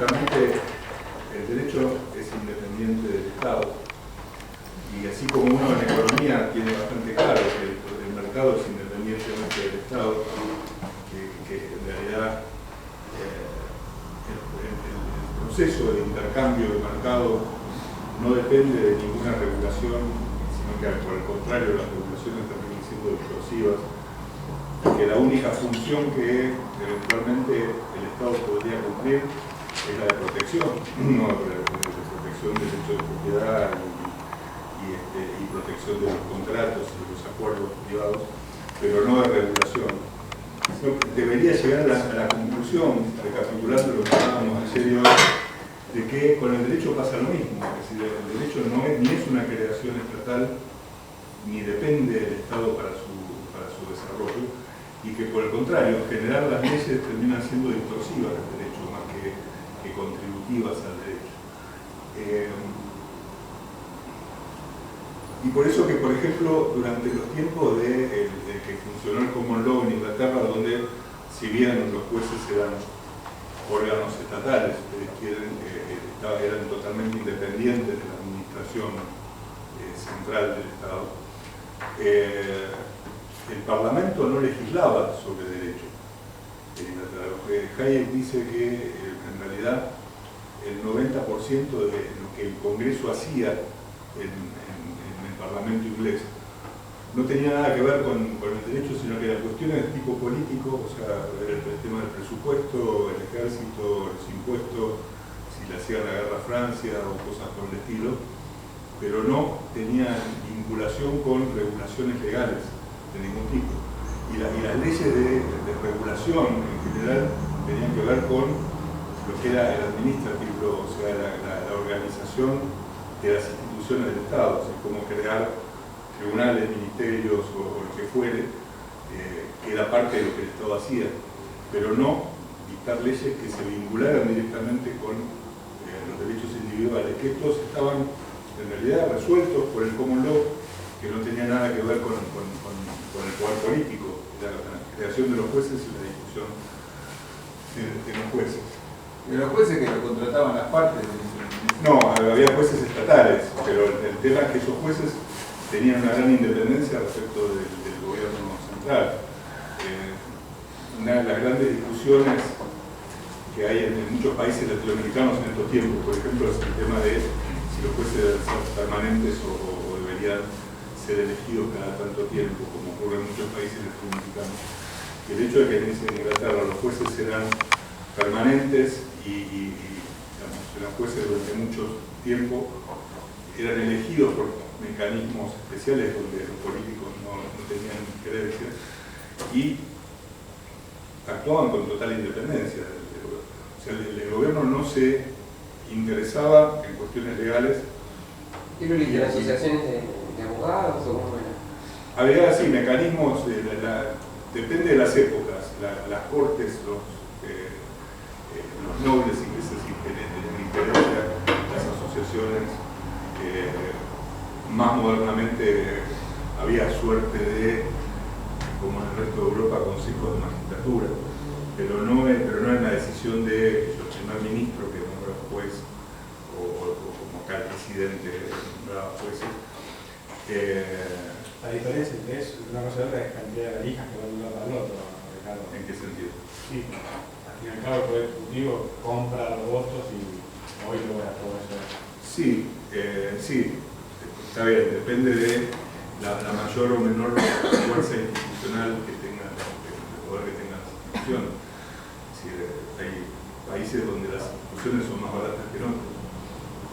básicamente el derecho es independiente del Estado, y así como uno en economía tiene bastante claro que el mercado es independientemente del Estado, que en realidad el proceso de intercambio de mercado no depende de ninguna regulación, sino que por el contrario las regulaciones terminan siendo distorsivas, que la única función que eventualmente el Estado podría cumplir es la de protección, no de protección del derecho de propiedad y protección de los contratos y de los acuerdos privados, pero no de regulación. Debería llegar a la conclusión, recapitulando lo que hablábamos ayer y hoy, de que con el derecho pasa lo mismo. Es decir, el derecho no es, ni es una creación estatal, ni depende del Estado para su desarrollo, y que por el contrario, generar las leyes terminan siendo distorsivas del derecho más que contributivas al derecho. Y por eso que, por ejemplo, durante los tiempos de que funcionó el Common Law en Inglaterra, donde si bien los jueces eran órganos estatales, eran totalmente independientes de la administración central del Estado, el Parlamento no legislaba sobre derecho en Inglaterra. Hayek dice que en realidad el 90% de lo que el Congreso hacía en el Parlamento inglés no tenía nada que ver con el derecho, sino que eran cuestiones de tipo político, o sea, el tema del presupuesto, el ejército, los impuestos, si le hacían la guerra a Francia o cosas por el estilo, pero no tenían vinculación con regulaciones legales de ningún tipo. Y las leyes de regulación en general tenían que ver con lo que era el administrativo, o sea, la organización de las instituciones del Estado, o sea, cómo crear tribunales, ministerios o lo que fuere, que era parte de lo que el Estado hacía, pero no dictar leyes que se vincularan directamente con los derechos individuales, que estos estaban en realidad resueltos por el Common Law, que no tenía nada que ver con el poder político, la creación de los jueces y la discusión de los jueces. ¿De los jueces que lo contrataban las partes? No, había jueces estatales, pero el tema es que esos jueces tenían una gran independencia respecto del gobierno central. Una de las grandes discusiones que hay en muchos países latinoamericanos en estos tiempos, por ejemplo, es el tema de si los jueces deben ser permanentes o deberían ser elegidos cada tanto tiempo, como ocurre en muchos países latinoamericanos. Y el hecho de que en Inglaterra los jueces eran permanentes y digamos, eran jueces durante mucho tiempo, eran elegidos por mecanismos especiales donde los políticos no tenían injerencia y actuaban con total independencia. O sea, el gobierno no se interesaba en cuestiones legales. ¿Y lo eligen asociaciones de abogados o cómo era? Había así mecanismos, depende de las épocas, las cortes, los nobles ingleses tenían injerencia, las asociaciones. Más modernamente había suerte de, como en el resto de Europa, consejos de magistratura, pero no en la decisión de el primer ministro que nombra juez o como acá el presidente nombraba jueces. La diferencia entre eso, una cosa y otra, es cantidad de valijas que van de un lado al otro, Ricardo. ¿En qué sentido? Sí, al fin y al cabo el Poder Ejecutivo compra los votos y hoy lo voy a todo eso. Sí, sí. Está bien, depende de la mayor o menor fuerza institucional que tenga, el poder que tengan las instituciones. Es decir, hay países donde las instituciones son más baratas que en otros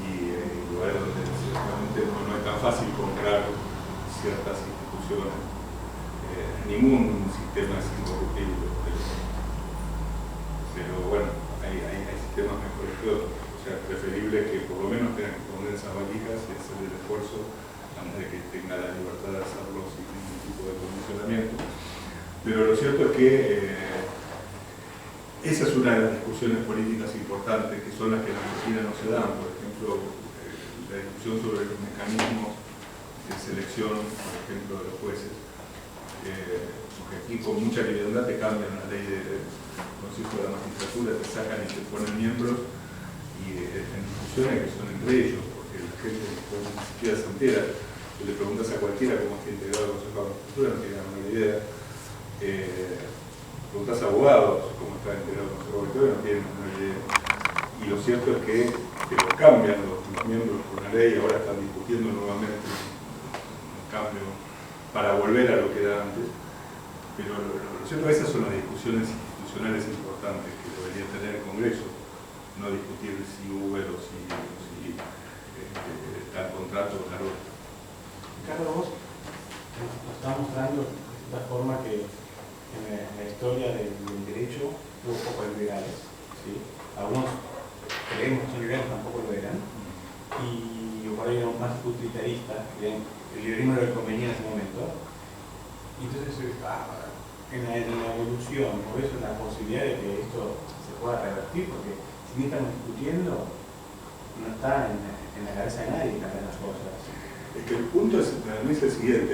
y lugares donde ciertamente no es tan fácil comprar ciertas instituciones. Ningún sistema es incorruptible, pero bueno, hay sistemas mejores que otros. O sea, preferible que por lo menos tengan que poner esas valijas y hacer el esfuerzo antes de que tenga la libertad de hacerlo sin ningún tipo de condicionamiento. Pero lo cierto es que esa es una de las discusiones políticas importantes, que son las que en Argentina no se dan. Por ejemplo, la discusión sobre los mecanismos de selección, por ejemplo, de los jueces, porque aquí con mucha liviandad te cambian la ley del Consejo de la Magistratura, te sacan y te ponen miembros en discusiones que son entre ellos, porque la gente ni siquiera se entera. Tú le preguntas a cualquiera cómo está integrado el Consejo de Agricultura, no tiene la menor idea. Preguntas a abogados cómo está integrado el Consejo de Agricultura, no tienen la menor idea. Y lo cierto es que lo cambian los miembros por una ley, ahora están discutiendo nuevamente un cambio para volver a lo que era antes. Pero lo cierto es que esas son las discusiones institucionales importantes que debería tener el Congreso, no discutir si Uber o si tal contrato o tal otro. Ricardo, vos nos está mostrando de esta forma que en la historia del derecho hubo pocos liberales, ¿sí? Algunos creemos que son liberales, tampoco lo eran, y por ahí eran más utilitaristas, el liberalismo era lo que convenía en ese momento. Y entonces, en la evolución, por eso la posibilidad de que esto se pueda revertir, porque si bien estamos discutiendo, no está en la cabeza de nadie cambiar las cosas. Es que el punto para mí es el siguiente.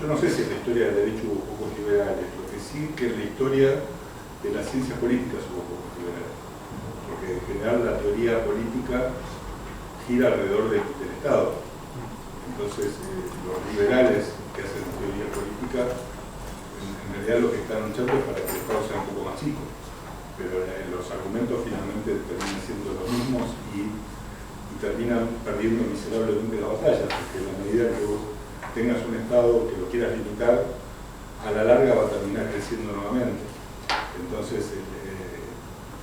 Yo no sé si en la historia del derecho hubo pocos liberales, lo que sí que en la historia de las ciencias políticas hubo pocos liberales. Porque en general la teoría política gira alrededor del Estado. Entonces, los liberales que hacen teoría política, en realidad lo que están luchando es para que el Estado sea un poco más chico. Pero los argumentos finalmente terminan siendo los mismos y terminan perdiendo miserablemente la batalla, porque en la medida que vos tengas un Estado que lo quieras limitar, a la larga va a terminar creciendo nuevamente. Entonces,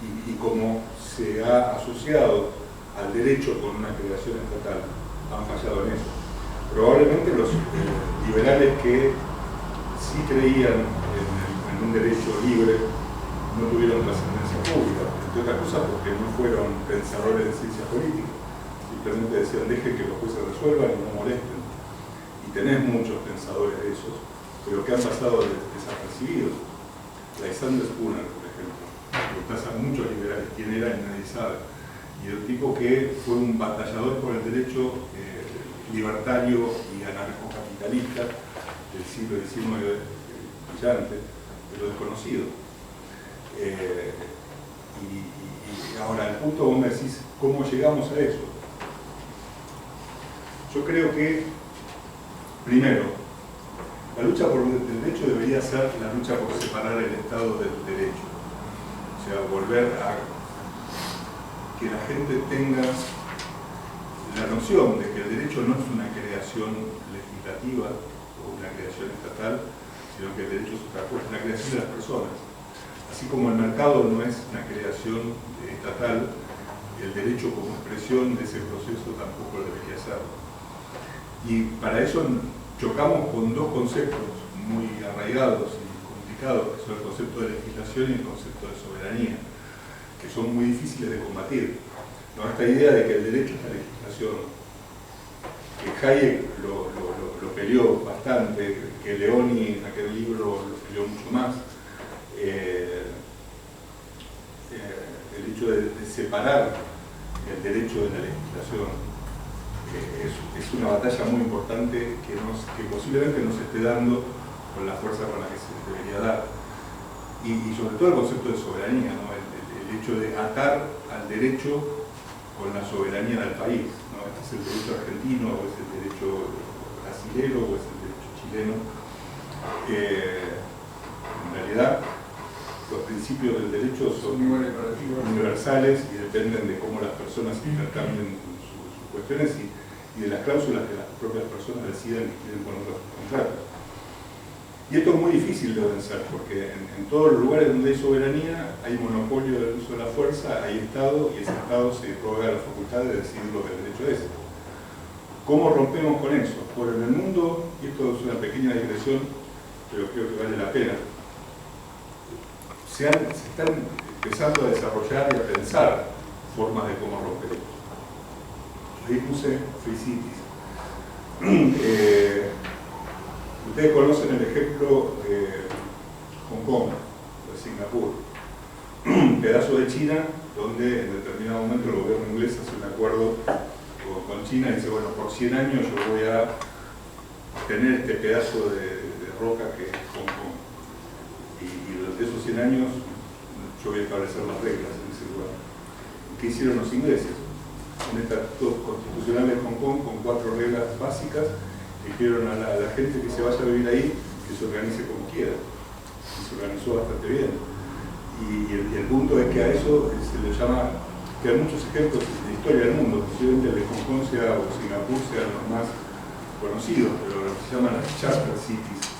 y como se ha asociado al derecho con una creación estatal, han fallado en eso. Probablemente los liberales que sí creían en un derecho libre no tuvieron trascendencia pública, entre otras cosas porque no fueron pensadores de ciencias políticas. Simplemente decían, dejen que los jueces resuelvan y no molesten. Y tenés muchos pensadores de esos, pero que han pasado desapercibidos. Lysander Spooner, por ejemplo, preguntás a muchos liberales quién era y nadie sabe. Y el tipo que fue un batallador por el derecho libertario y anarcocapitalista del siglo XIX, brillante, de lo desconocido. Y ahora, el punto vos me decís, ¿cómo llegamos a eso? Yo creo que, primero, la lucha por el derecho debería ser la lucha por separar el Estado del derecho. O sea, volver a que la gente tenga la noción de que el derecho no es una creación legislativa o una creación estatal, sino que el derecho es otra cosa, es la creación de las personas. Así como el mercado no es una creación estatal, el derecho como expresión de ese proceso tampoco debería serlo. Y para eso chocamos con dos conceptos muy arraigados y complicados, que son el concepto de legislación y el concepto de soberanía, que son muy difíciles de combatir. ¿No? Esta idea de que el derecho es la legislación, que Hayek lo peleó bastante, que Leoni en aquel libro lo peleó mucho más, el hecho de separar el derecho de la legislación es una batalla muy importante que posiblemente no se esté dando con la fuerza con la que se debería dar. Y sobre todo el concepto de soberanía, ¿no? El hecho de atar al derecho con la soberanía del país, ¿no? Este es el derecho argentino, o es el derecho brasilero, o es el derecho chileno. En realidad, los principios del derecho son universales y dependen de cómo las personas intercambien sus cuestiones y de las cláusulas que las propias personas decidan que quieren poner los contratos. Y esto es muy difícil de vencer, porque en todos los lugares donde hay soberanía hay monopolio del uso de la fuerza, hay Estado, y ese Estado se provee la facultad de decidir lo que el derecho es. ¿Cómo rompemos con eso? Bueno, en el mundo, y esto es una pequeña digresión, pero creo que vale la pena, se están empezando a desarrollar y a pensar formas de cómo romper esto. Ahí puse Free Cities. Ustedes conocen el ejemplo de Hong Kong, de Singapur, un pedazo de China donde en determinado momento el gobierno inglés hace un acuerdo con China y dice, bueno, por 100 años yo voy a tener este pedazo de roca que es Hong Kong. Y durante esos 100 años yo voy a establecer las reglas en ese lugar. ¿Qué hicieron los ingleses? Un estatuto constitucional de Hong Kong con 4 reglas básicas que dijeron a la gente que se vaya a vivir ahí que se organice como quiera. Y se organizó bastante bien. Y el punto es que a eso se le llama, que hay muchos ejemplos de la historia del mundo, posiblemente el de Hong Kong o Singapur sean los más conocidos, pero lo que se llaman las charter cities,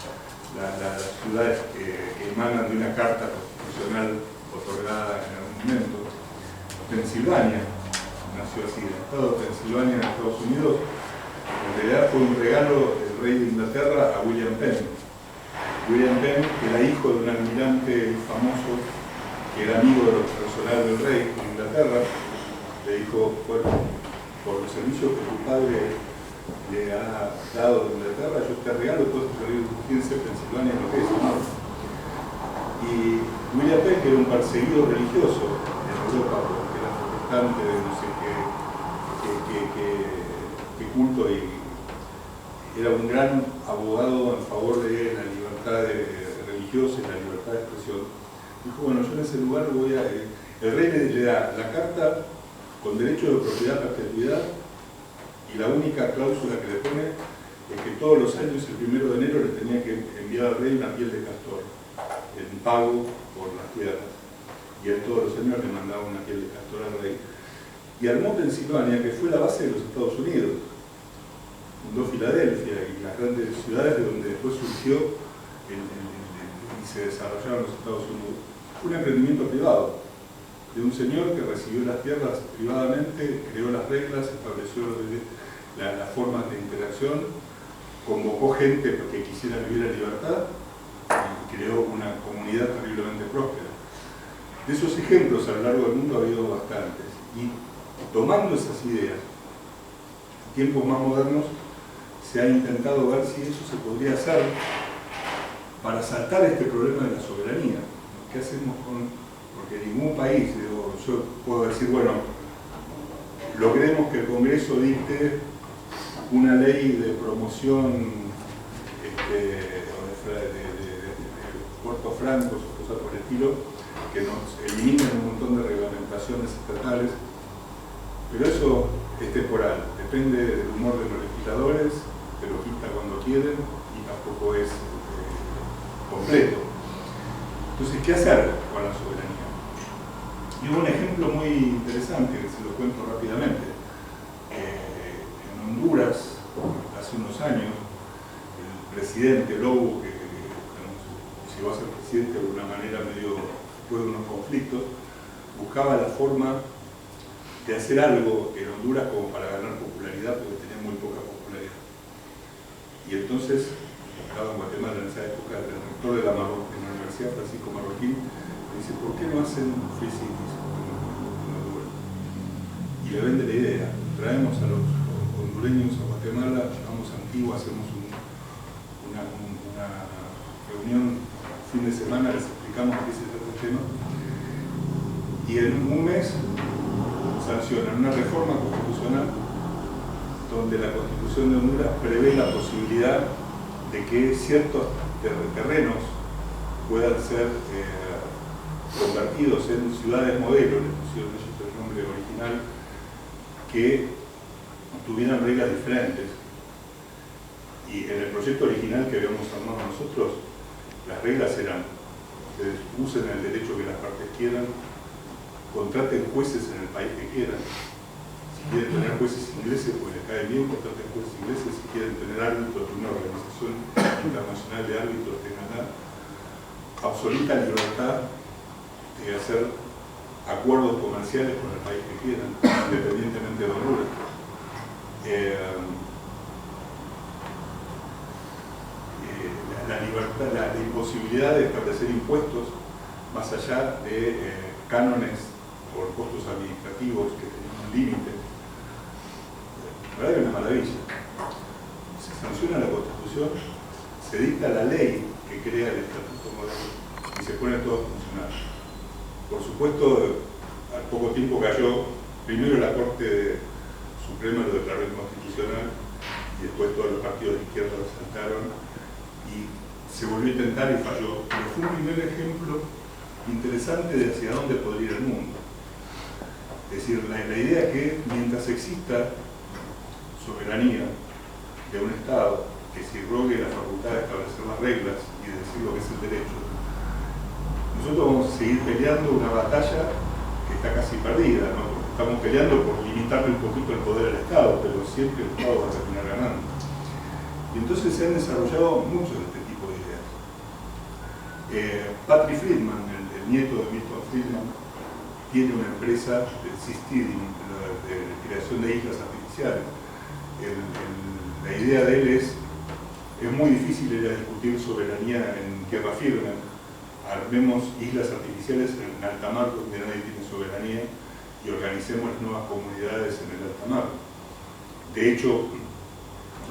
las ciudades que emanan de una carta constitucional otorgada en algún momento. Pensilvania nació así, el estado de Pensilvania en Estados Unidos, en realidad fue un regalo del rey de Inglaterra a William Penn. William Penn, que era hijo de un almirante famoso, que era amigo de los personal del rey de Inglaterra, le dijo, bueno, por los servicios que tu padre le ha dado de Inglaterra, yo te regalo todo este periodo. Fíjense, Pensilvania lo que es, ¿no? Y William Penn, que era un perseguido religioso en Europa, porque era protestante de no sé qué culto, y era un gran abogado en favor de la libertad religiosa y la libertad de expresión. Dijo, bueno, yo en ese lugar voy a... El rey le da la carta con derecho de propiedad a perpetuidad, y la única cláusula que le pone es que todos los años, el 1 de enero, le tenía que enviar al rey una piel de castor en pago por las tierras. Y él todos los años le mandaba una piel de castor al rey. Y armó Pensilvania, que fue la base de los Estados Unidos. Fundó Filadelfia y las grandes ciudades de donde después surgió y se desarrollaron los Estados Unidos. Fue un emprendimiento privado de un señor que recibió las tierras privadamente, creó las reglas, estableció las formas de interacción, convocó gente que quisiera vivir en libertad y creó una comunidad terriblemente próspera. De esos ejemplos a lo largo del mundo ha habido bastantes, y tomando esas ideas, en tiempos más modernos se ha intentado ver si eso se podría hacer para saltar este problema de la soberanía. ¿Qué hacemos con...? Porque ningún país, yo puedo decir, bueno, logremos que el Congreso dicte una ley de promoción de puertos francos o cosas por el estilo, que nos eliminen un montón de reglamentaciones estatales, pero eso es temporal, depende del humor de los legisladores, te lo quita cuando quieren y tampoco es completo. Entonces, ¿qué hacer con la soberanía? Y hubo un ejemplo muy interesante que se lo cuento rápidamente. En Honduras, hace unos años, el presidente Lobo, que si va a ser presidente de una manera medio después de unos conflictos, buscaba la forma de hacer algo en Honduras como para ganar popularidad, porque tenía muy poca popularidad. Y entonces, estaba en Guatemala en esa época, el rector de la Universidad, Francisco Marroquín, me dice, ¿por qué no hacen free cities en Honduras? Y le vende la idea, traemos a los hondureños a Guatemala, vamos a Antigua, hacemos una reunión fin de semana, les explicamos qué se trata el tema, y en un mes sancionan una reforma constitucional donde la Constitución de Honduras prevé la posibilidad de que ciertos terrenos puedan ser convertidos en ciudades modelo, le pusieron ellos el nombre original, que tuvieran reglas diferentes. Y en el proyecto original que habíamos armado nosotros, las reglas eran: ustedes usen el derecho que las partes quieran, contraten jueces en el país que quieran. Si quieren tener jueces ingleses, pues les cae bien, contraten jueces ingleses. Si quieren tener árbitros de una organización internacional de árbitros, tengan absoluta libertad de hacer acuerdos comerciales con el país que quieran, independientemente de Honduras. La libertad, la imposibilidad de establecer impuestos más allá de cánones por costos administrativos que tenían un límite. La verdad que es una maravilla. Se sanciona la Constitución, se dicta la ley que crea el Estatuto Moderno y se pone todo a funcionar. Por supuesto, al poco tiempo cayó primero la Corte Suprema, lo declaró inconstitucional, y después todos los partidos de izquierda lo saltaron y se volvió a intentar y falló. Pero fue un primer ejemplo interesante de hacia dónde podría ir el mundo. Es decir, decir, la idea es que mientras exista soberanía de un Estado que se rogue la facultad de establecer las reglas y de decir lo que es el derecho, nosotros vamos a seguir peleando una batalla que está casi perdida, ¿no? Porque estamos peleando por limitarle un poquito el poder al Estado, pero siempre el Estado va a terminar ganando. Y entonces se han desarrollado muchos de este tipo de ideas. Patrick Friedman, el nieto de Milton Friedman, tiene una empresa de seeding, de creación de islas artificiales. La idea de él es muy difícil ir a discutir soberanía en tierra firme. Armemos islas artificiales en alta mar donde nadie tiene soberanía y organicemos nuevas comunidades en el alta mar. De hecho,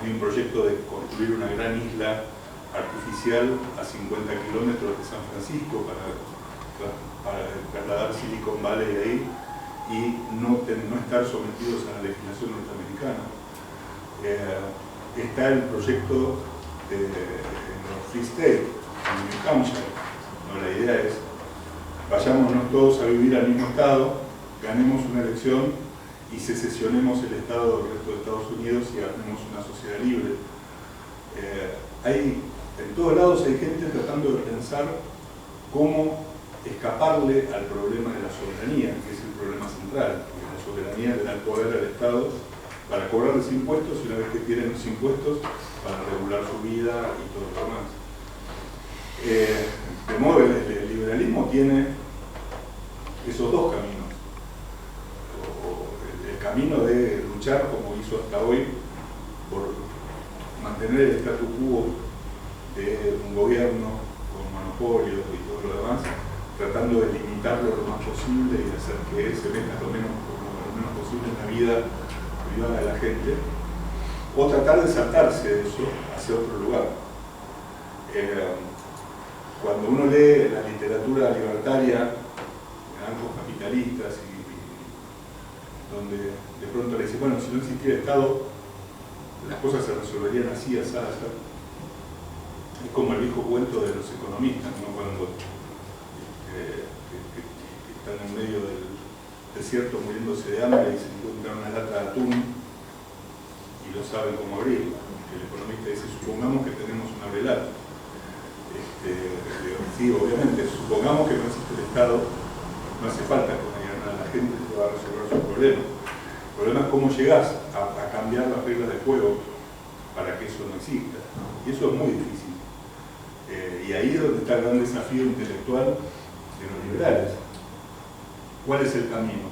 hay un proyecto de construir una gran isla artificial a 50 kilómetros de San Francisco para trasladar Silicon Valley ahí y no estar sometidos a la legislación norteamericana. Está el proyecto de Free State, en New Hampshire. No, la idea es, vayámonos todos a vivir al mismo estado, ganemos una elección y secesionemos el estado del resto de Estados Unidos y hagamos una sociedad libre. En todos lados hay gente tratando de pensar cómo escaparle al problema de la soberanía, que es el problema central, porque la soberanía le da el poder al Estado para cobrarles impuestos y una vez que tienen los impuestos para regular su vida y todo lo demás. De modo que el liberalismo tiene esos dos caminos. El camino de luchar, como hizo hasta hoy, por mantener el statu quo de un gobierno con monopolios y todo lo demás, tratando de limitarlo lo más posible y hacer que se meta lo menos posible en la vida privada de la gente, o tratar de saltarse de eso hacia otro lugar. Cuando uno lee la literatura libertaria de ambos capitalistas y donde de pronto le dice, bueno, si no existiera Estado, las cosas se resolverían así, así, así. Es como el viejo cuento de los economistas, ¿no? Cuando están en medio del desierto muriéndose de hambre y se encuentran una lata de atún y no saben cómo abrirla. El economista dice, supongamos que tenemos una velada. Sí, obviamente, supongamos que no existe el Estado, no hace falta que me digan nada, la gente se va a resolver su problema. El problema es cómo llegás a cambiar las reglas de juego para que eso no exista. Y eso es muy difícil. Y ahí es donde está el gran desafío intelectual de los liberales. ¿Cuál es el camino?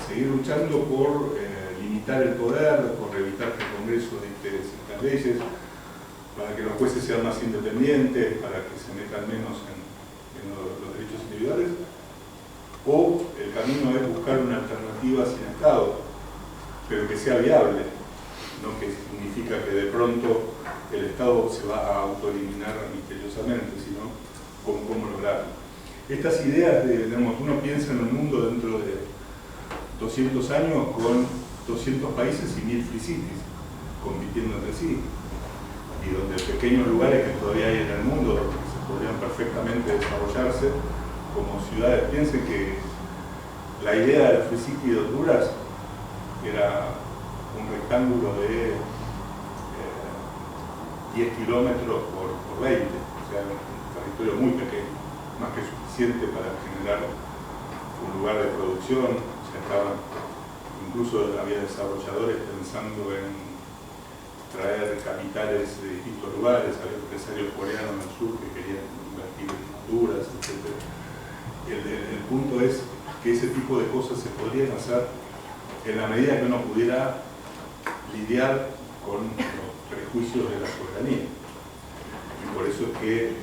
Seguir luchando por limitar el poder, por evitar que el Congreso dicte ciertas leyes, para que los jueces sean más independientes, para que se metan menos en los derechos individuales, o el camino es buscar una alternativa sin Estado, pero que sea viable, no que significa que de pronto el Estado se va a autoeliminar misteriosamente, sino cómo lograrlo. Estas ideas digamos, uno piensa en un mundo dentro de 200 años con 200 países y 1000 free cities compitiendo entre sí, y donde pequeños lugares que todavía hay en el mundo se podrían perfectamente desarrollarse como ciudades. Piensen que la idea de la Free City de Honduras era un rectángulo de 10 kilómetros por 20, o sea, un territorio muy pequeño, más que suficiente para generar un lugar de producción. O sea, incluso había desarrolladores pensando en traer capitales de distintos lugares, había empresarios coreanos en el sur que querían invertir en Honduras, etc. El punto es que ese tipo de cosas se podrían hacer en la medida que uno pudiera lidiar con los prejuicios de la soberanía. Y por eso es que,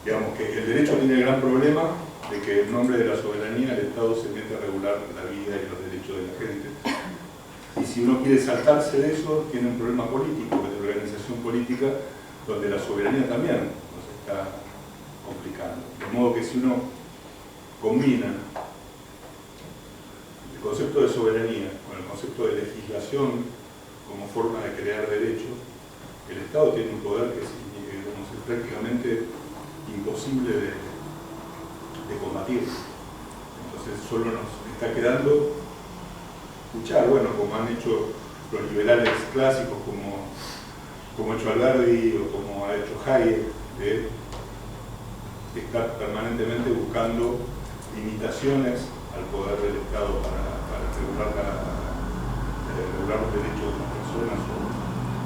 digamos que el derecho tiene el gran problema de que en nombre de la soberanía el Estado se mete a regular la vida y los derechos de la gente. Y si uno quiere saltarse de eso, tiene un problema político, de organización política, donde la soberanía también nos está complicando. De modo que si uno combina el concepto de soberanía con el concepto de legislación como forma de crear derechos, el Estado tiene un poder que es prácticamente imposible de combatir. Entonces solo nos está quedando escuchar, bueno, como han hecho los liberales clásicos como ha hecho Alberti o como ha hecho Hayek, de estar permanentemente buscando limitaciones al poder del Estado para regular los derechos de las personas o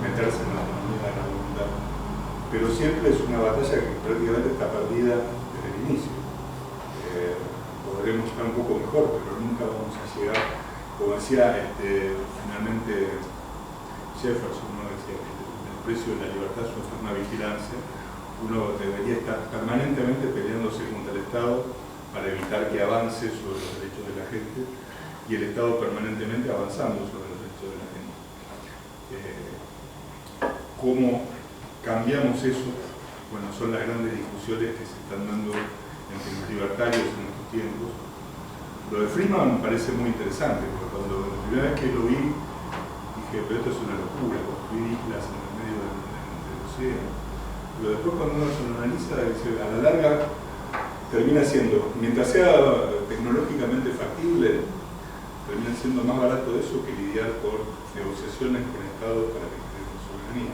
meterse en la autonomía de la voluntad. Pero siempre es una batalla que prácticamente está perdida desde el inicio. Podremos estar un poco mejor, pero nunca vamos a llegar, como decía finalmente Jefferson, ¿no? Decía que el precio de la libertad es una vigilancia. Uno debería estar permanentemente peleándose contra el Estado para evitar que avance sobre los derechos de la gente y el Estado permanentemente avanzando sobre los derechos de la gente. ¿Cómo cambiamos eso? Bueno, son las grandes discusiones que se están dando entre los libertarios en estos tiempos. Lo de Friedman me parece muy interesante, porque cuando la primera vez que lo vi, dije, pero esto es una locura, construir islas en el medio del océano. Pero después cuando uno se lo analiza, dice, a la larga termina siendo, mientras sea tecnológicamente factible, termina siendo más barato eso que lidiar por negociaciones con Estados para que creen soberanía.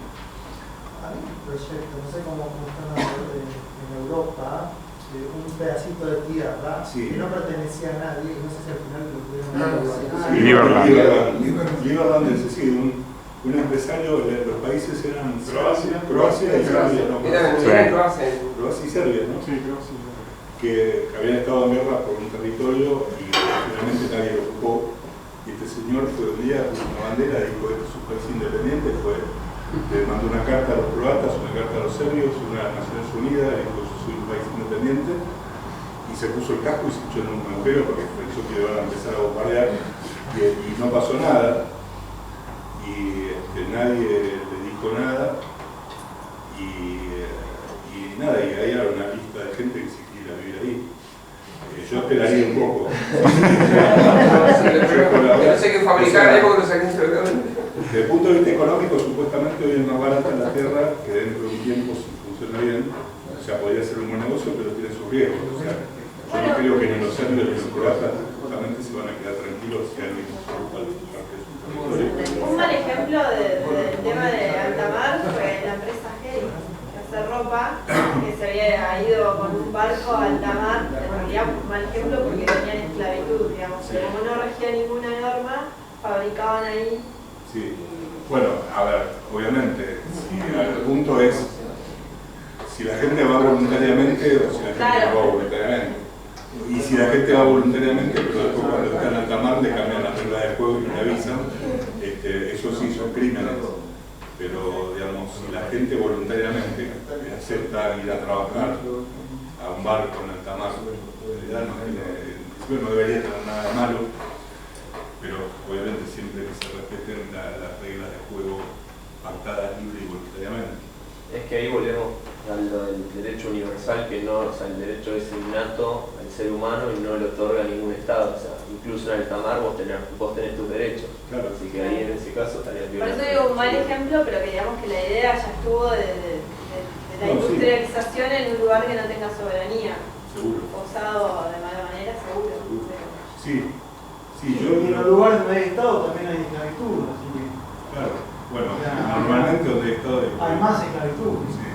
Hay un proyecto, no sé cómo están en Europa, de un pedacito de tierra que no pertenecía a nadie, y no sé si al final lo pudieron Liberland es decir, un empresario, los países eran Croacia y Serbia, ¿no? Croacia y Serbia, ¿no? Sí, Croacia. Que habían estado en guerra por un territorio y finalmente nadie lo ocupó. Y este señor fue un día, puso una bandera, dijo que es un país independiente, le mandó una carta a los croatas, una carta a los serbios, una a las Naciones Unidas, dijo yo soy un país independiente, y se puso el casco y se echó en un agujero porque pensó que iban a empezar a bombardear, y no pasó nada, y nadie le dijo nada, y ahí era una lista de gente que se quiera vivir ahí. Yo esperaría un poco. No sé qué fabricar, porque no sé qué fabricar. Desde el punto de vista económico, supuestamente hoy es más barata la tierra que dentro de un tiempo, si funciona bien, o sea, podría ser un buen negocio, pero tiene sus riesgos. O sea, yo no creo que ni los serbios ni los croatas justamente se van a quedar tranquilos si alguien se ocupa de su parte de su territorio. Un mal ejemplo del tema de alta mar fue la empresa Heri, que hace ropa, que se había ido con un barco a alta mar, en realidad un mal ejemplo porque tenían esclavitud, digamos, pero como no regía ninguna norma, fabricaban ahí. Sí, bueno, a ver, obviamente, el punto es si la gente va voluntariamente o si la gente no va voluntariamente. Y si la gente va voluntariamente, pero después cuando está en alta mar le cambian las reglas del juego y no le avisan, eso sí son crímenes. Pero, digamos, si la gente voluntariamente acepta ir a trabajar a un barco en alta mar, en realidad no debería tener nada de malo. Pero obviamente siempre que se respeten las reglas de juego pactadas libre y voluntariamente. Es que ahí volvemos a lo del derecho universal, que no, o sea, el derecho es innato al ser humano y no lo otorga ningún Estado. O sea, incluso en alta mar vos tenés tus derechos. Claro. Así que ahí en ese caso estaría bien. Por eso digo un mal ejemplo, pero que digamos que la idea ya estuvo de la industrialización en un lugar que no tenga soberanía. Seguro. Usado de mala manera, seguro. Sí. Sí, y en los lugares donde hay Estado también hay esclavitud, así que... Claro, bueno, normalmente donde hay Estado hay más esclavitud. Sí.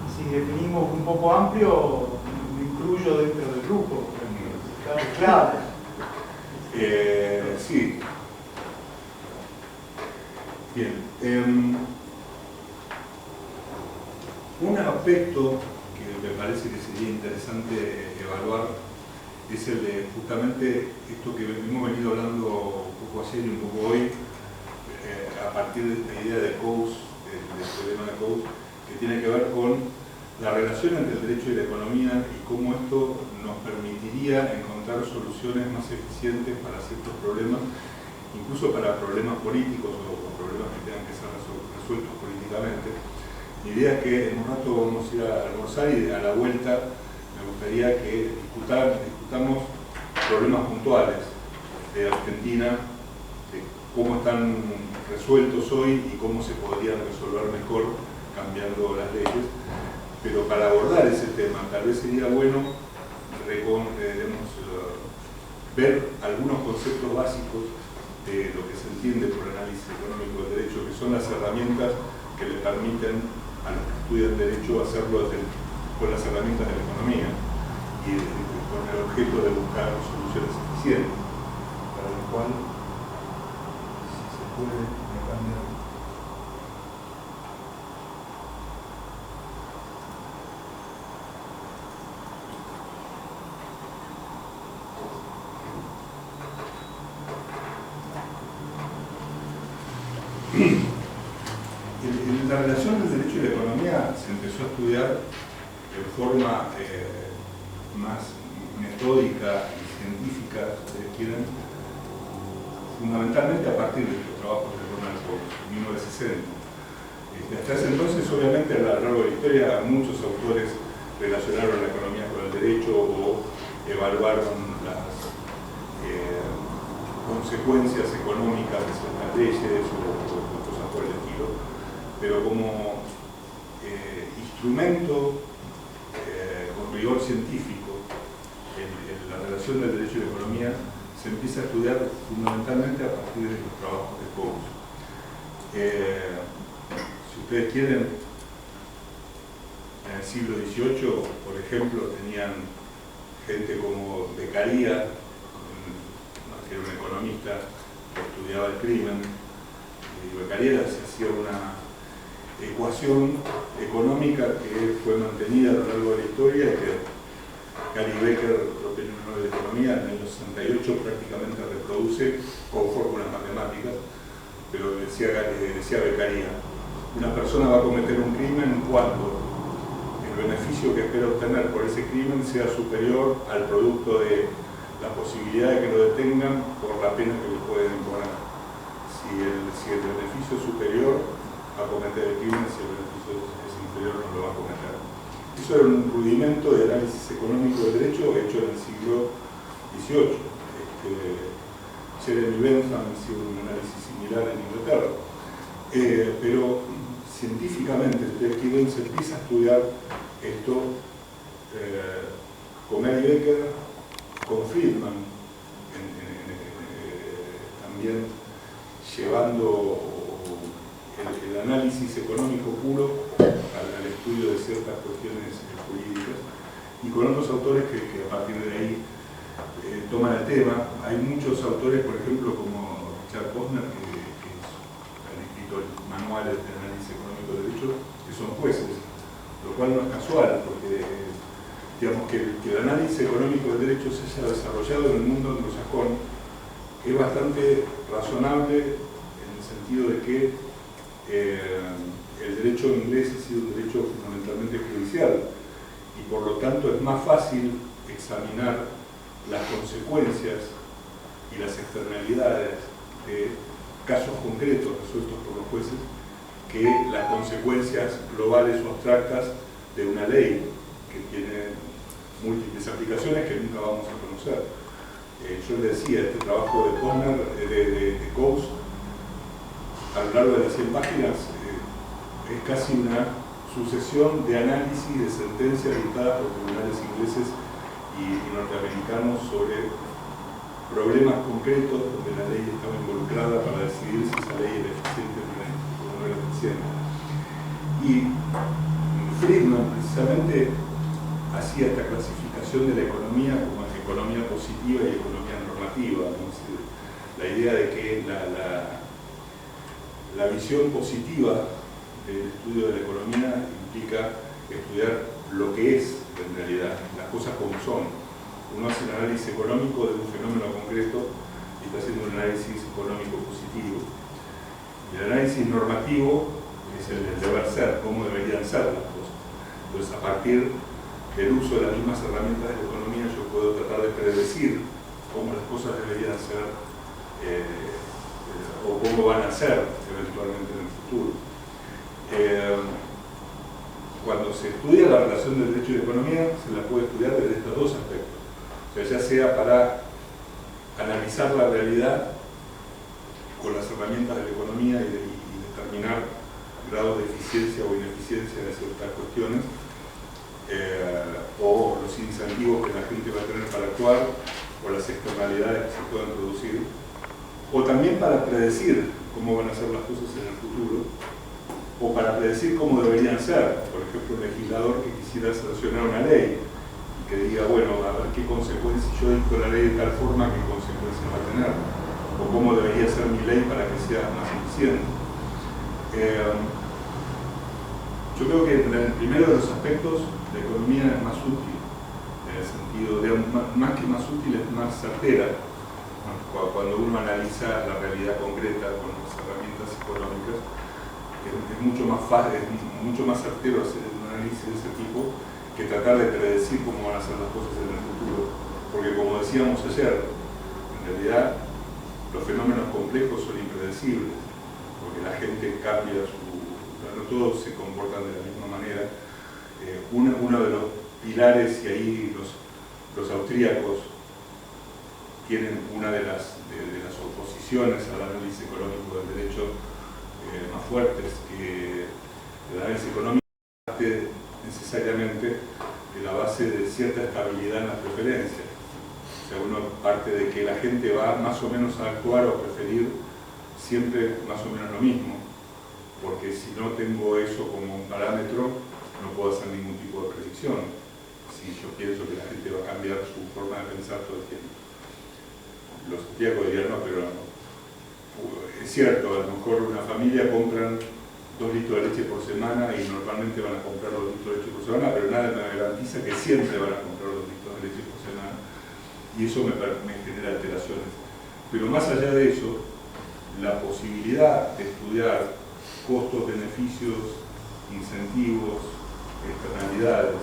Y si definimos un poco amplio, lo incluyo dentro del grupo, claro. Sí. Bien. Un aspecto que me parece que sería interesante evaluar es el de justamente esto que hemos venido hablando un poco ayer y un poco hoy, a partir de esta idea de Coase, del problema de Coase, que tiene que ver con la relación entre el derecho y la economía y cómo esto nos permitiría encontrar soluciones más eficientes para ciertos problemas, incluso para problemas políticos o problemas que tengan que ser resueltos políticamente. Mi idea es que en un rato vamos a ir a almorzar y a la vuelta me gustaría que discutamos problemas puntuales de Argentina, de cómo están resueltos hoy y cómo se podrían resolver mejor cambiando las leyes. Pero para abordar ese tema, tal vez sería bueno ver algunos conceptos básicos de lo que se entiende por análisis económico del derecho, que son las herramientas que le permiten a los que estudian derecho hacerlo con las herramientas de la economía y con el objeto de buscar soluciones eficientes, para lo cual, si se puede, me cambian. La relación del derecho y la economía se empezó a estudiar de forma más metódica y científica, si ustedes quieren, fundamentalmente a partir de los trabajos de Ronald Coase en 1960. Hasta ese entonces, obviamente, a lo largo de la historia, muchos autores relacionaron la economía con el derecho o evaluaron las consecuencias económicas de ciertas leyes o cosas por el estilo. Pero como instrumento con rigor científico en la relación del derecho y la economía se empieza a estudiar fundamentalmente a partir de los trabajos de Coase. Si ustedes quieren, en el siglo XVIII, por ejemplo, tenían gente como Beccaria, que era un economista que estudiaba el crimen, y Beccaria se hacía una ecuación económica que fue mantenida a lo largo de la historia y que Gary Becker, el Premio Nobel de Economía, en el año 68 prácticamente reproduce con fórmulas matemáticas, pero decía Beccaria, una persona va a cometer un crimen cuando el beneficio que espera obtener por ese crimen sea superior al producto de la posibilidad de que lo detengan por la pena que le pueden imponer. Si el beneficio es superior a cometer el crimen, si el beneficio es inferior no lo va a cometer. Eso era un rudimento de análisis económico del derecho hecho en el siglo XVIII. Jeremy Bentham hizo un análisis similar en Inglaterra. Pero científicamente, ustedes quieren, se empieza a estudiar esto con Gary Becker, con Friedman, también llevando el análisis económico puro al estudio de ciertas cuestiones jurídicas, y con otros autores que a partir de ahí toman el tema. Hay muchos autores, por ejemplo, como Richard Posner, que han escrito manuales de análisis económico de derecho, que son jueces, lo cual no es casual, porque digamos que el análisis económico del derecho se haya desarrollado en el mundo anglosajón es bastante razonable en el sentido de que el derecho inglés ha sido un derecho fundamentalmente judicial y por lo tanto es más fácil examinar las consecuencias y las externalidades de casos concretos resueltos por los jueces que las consecuencias globales o abstractas de una ley que tiene múltiples aplicaciones que nunca vamos a conocer. Yo le decía, este trabajo de Posner, de Coase, a lo largo de las 100 páginas, es casi una sucesión de análisis de sentencias dictadas por tribunales ingleses y norteamericanos sobre problemas concretos donde la ley estaba involucrada para decidir si esa ley era eficiente o no era eficiente. Y Friedman precisamente hacía esta clasificación de la economía como economía positiva y economía normativa, ¿no? La idea de que la visión positiva del estudio de la economía implica estudiar lo que es en realidad, las cosas como son. Uno hace un análisis económico de un fenómeno concreto y está haciendo un análisis económico positivo. Y el análisis normativo es el deber ser, cómo deberían ser las cosas. Entonces, a partir del uso de las mismas herramientas de la economía, yo puedo tratar de predecir cómo las cosas deberían ser o cómo van a ser eventualmente en el futuro. Cuando se estudia la relación del derecho y la economía, se la puede estudiar desde estos dos aspectos. O sea, ya sea para analizar la realidad con las herramientas de la economía y determinar grados de eficiencia o ineficiencia de ciertas cuestiones, o los incentivos que la gente va a tener para actuar, o por las externalidades que se puedan producir, o también para predecir cómo van a ser las cosas en el futuro, o para predecir cómo deberían ser. Por ejemplo, un legislador que quisiera sancionar una ley y que diga, bueno, a ver qué consecuencias, yo dicto la ley de tal forma, qué consecuencias va a tener, o cómo debería ser mi ley para que sea más eficiente. Yo creo que el primero de los aspectos, la economía es más útil, en el sentido de, más que más útil, es más certera. Cuando uno analiza la realidad concreta con las herramientas económicas, es mucho más fácil, es mucho más certero hacer un análisis de ese tipo que tratar de predecir cómo van a ser las cosas en el futuro. Porque como decíamos ayer, en realidad los fenómenos complejos son impredecibles, porque la gente cambia no todos se comportan de la misma manera. Uno de los pilares, y ahí los austríacos tienen una de las oposiciones al análisis económico del derecho más fuertes, que el análisis económico parte necesariamente de la base de cierta estabilidad en las preferencias. O sea, uno parte de que la gente va más o menos a actuar o preferir siempre más o menos lo mismo, porque si no tengo eso como un parámetro, no puedo hacer ningún tipo de predicción. Si yo pienso que la gente va a cambiar su forma de pensar todo el tiempo. Los austríacos dirían, no, pero es cierto, a lo mejor una familia compran 2 litros de leche por semana y normalmente van a comprar 2 litros de leche por semana, pero nada me garantiza que siempre van a comprar 2 litros de leche por semana, y eso me genera alteraciones. Pero más allá de eso, la posibilidad de estudiar costos, beneficios, incentivos, externalidades,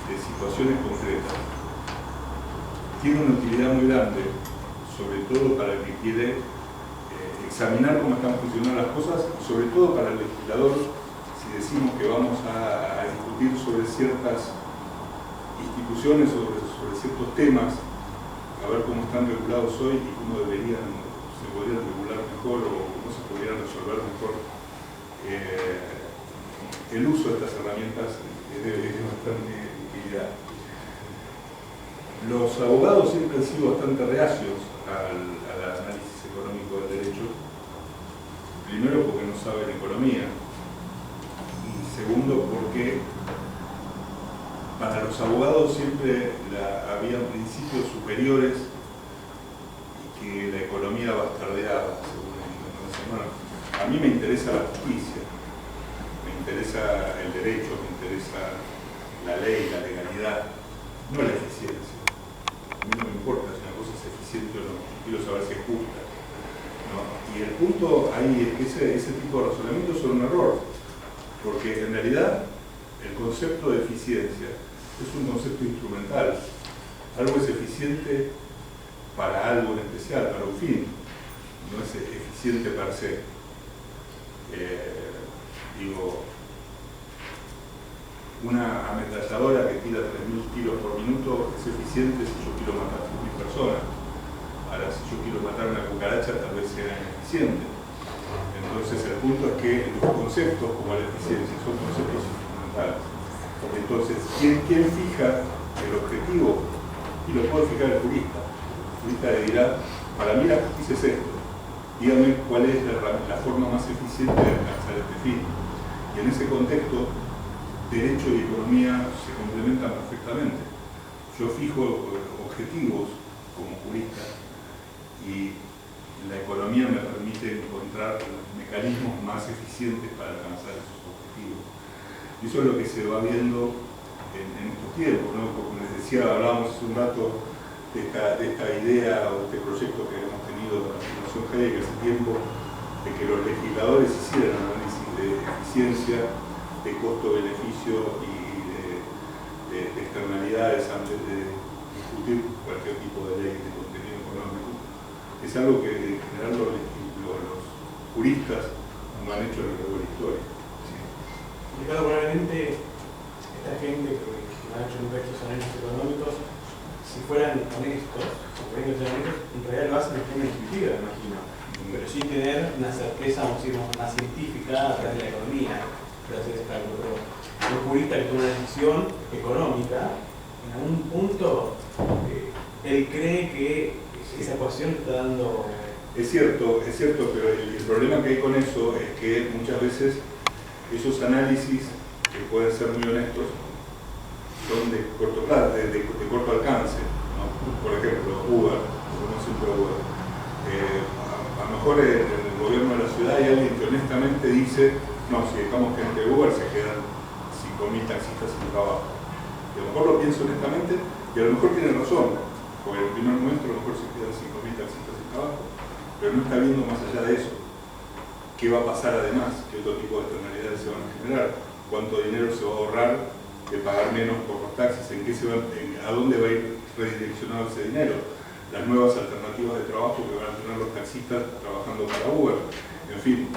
de situaciones concretas, tiene una utilidad muy grande, sobre todo para el que quiere examinar cómo están funcionando las cosas, y sobre todo para el legislador, si decimos que vamos a discutir sobre ciertas instituciones, sobre ciertos temas, a ver cómo están regulados hoy y cómo se podrían regular mejor o cómo se podrían resolver mejor. El uso de estas herramientas es de bastante utilidad. Los abogados siempre han sido bastante reacios al análisis económico del derecho, primero porque no saben economía, y segundo porque para los abogados siempre había principios superiores y que la economía bastardeaba, según ellos. Entonces, bueno, a mí me interesa la justicia, me interesa el derecho, me interesa la ley, la legalidad, no la eficiencia. A mí no me importa si una cosa es eficiente o no, quiero saber si es justa, ¿no? Y el punto ahí es que ese tipo de razonamientos son un error, porque en realidad el concepto de eficiencia es un concepto instrumental. Algo es eficiente para algo en especial, para un fin, no es eficiente per se. Una ametralladora que tira 3.000 tiros por minuto es eficiente si yo quiero matar 3.000 personas. Ahora, si yo quiero matar una cucaracha, tal vez sea ineficiente. Entonces, el punto es que los conceptos como la eficiencia son conceptos instrumentales. Entonces, ¿quién fija el objetivo? Y lo puede fijar el jurista. El jurista le dirá, para mí la justicia es esto. Dígame cuál es la forma más eficiente de alcanzar este fin. Y en ese contexto, derecho y economía se complementan perfectamente. Yo fijo objetivos como jurista y la economía me permite encontrar los mecanismos más eficientes para alcanzar esos objetivos. Y eso es lo que se va viendo en estos tiempos, ¿no? Como les decía, hablábamos hace un rato de esta idea o este proyecto que hemos tenido de la Fundación Hayek hace tiempo, de que los legisladores hicieran análisis de eficiencia, de costo-beneficio y de externalidades antes de discutir cualquier tipo de ley de contenido económico. Es algo que en general los juristas no han hecho a lo largo de la historia. Ricardo, probablemente esta gente que no ha hecho nunca estos análisis económicos, si fueran honestos, en realidad lo hacen de forma intuitiva, me imagino, pero sin tener una certeza, vamos a decir, más científica a través de la economía. Un jurista que toma una decisión económica, en algún punto él cree que esa ecuación le está dando... Es cierto, pero el problema que hay con eso es que muchas veces esos análisis, que pueden ser muy honestos, son de corto plazo, de corto alcance, ¿no? Por ejemplo, Uber, como siempre Uber. A lo mejor en el gobierno de la ciudad hay alguien que honestamente dice, no, si dejamos gente de Uber se quedan 5.000 taxistas sin trabajo. Y a lo mejor lo pienso honestamente y a lo mejor tiene razón, porque en el primer momento a lo mejor se quedan 5.000 taxistas sin trabajo, pero no está viendo más allá de eso. ¿Qué va a pasar además? ¿Qué otro tipo de externalidades se van a generar? ¿Cuánto dinero se va a ahorrar de pagar menos por los taxis? ¿A dónde va a ir redireccionado ese dinero? Las nuevas alternativas de trabajo que van a tener los taxistas trabajando para Uber. En fin,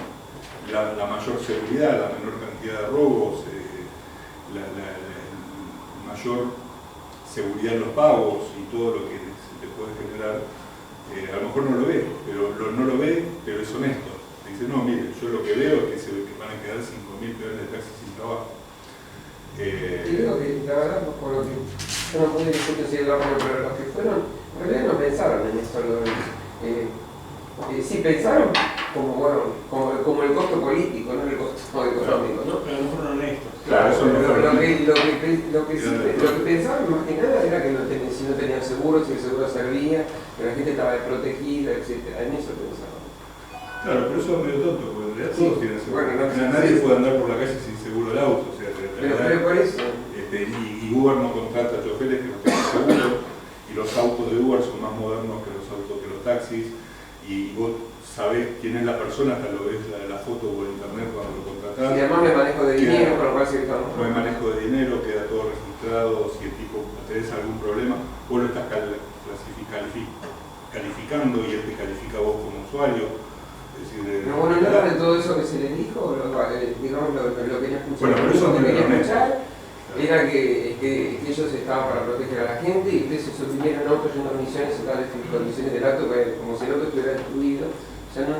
la mayor seguridad, la menor cantidad de robos, la mayor seguridad en los pagos y todo lo que se te puede generar. A lo mejor no lo ve, pero es honesto. Dice, no, mire, yo lo que veo es que van a quedar 5.000 peones de taxis sin trabajo. Y digo que, la verdad, por lo que yo no pude discutir si es lo mismo, pero los que fueron, en realidad no pensaron en eso. Sí pensaron como el costo político, no el costo económico, ¿no? Pero no fueron honestos. Claro, eso no fue lo que pensaban más que nada era que si no tenían seguro, si el seguro servía, que la gente estaba desprotegida, etc. En eso pensaban. Claro, pero eso es medio tonto, porque en realidad todos tienen seguro. Bueno, nadie puede andar por la calle sin seguro de auto. O sea, pero por eso. Y Uber no contrata choferes que no tengan seguro, y los autos de Uber son más modernos que los autos que los taxis, y vos sabés quién es la persona, hasta lo ves la foto por internet cuando lo contratás. Y además no hay manejo de dinero, con lo cual sí estamos. No hay manejo de dinero, queda todo registrado. Si el tipo tenés algún problema, vos lo estás calificando y él te califica a vos como usuario. Es decir, no, bueno, nada de todo eso que se le dijo, digamos lo que yo escuché. Bueno, pero eso no quería es escuchar era que ellos estaban para proteger a la gente y ustedes se subieron a autos yendo a misiones en tales condiciones del auto, como si el auto estuviera destruido. O sea, no.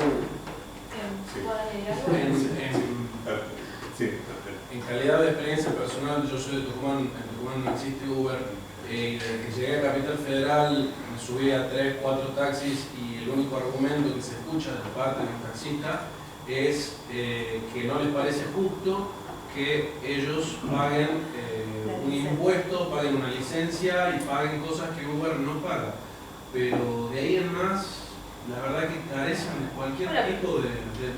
En calidad de experiencia personal, yo soy de Tucumán, en Tucumán no existe Uber. Desde que llegué a Capital Federal me subí a 3, 4 taxis y el único argumento que se escucha de parte de los taxistas es que no les parece justo que ellos paguen un impuesto, paguen una licencia y paguen cosas que Uber no paga. Pero de ahí en más, la verdad que carecen de cualquier tipo de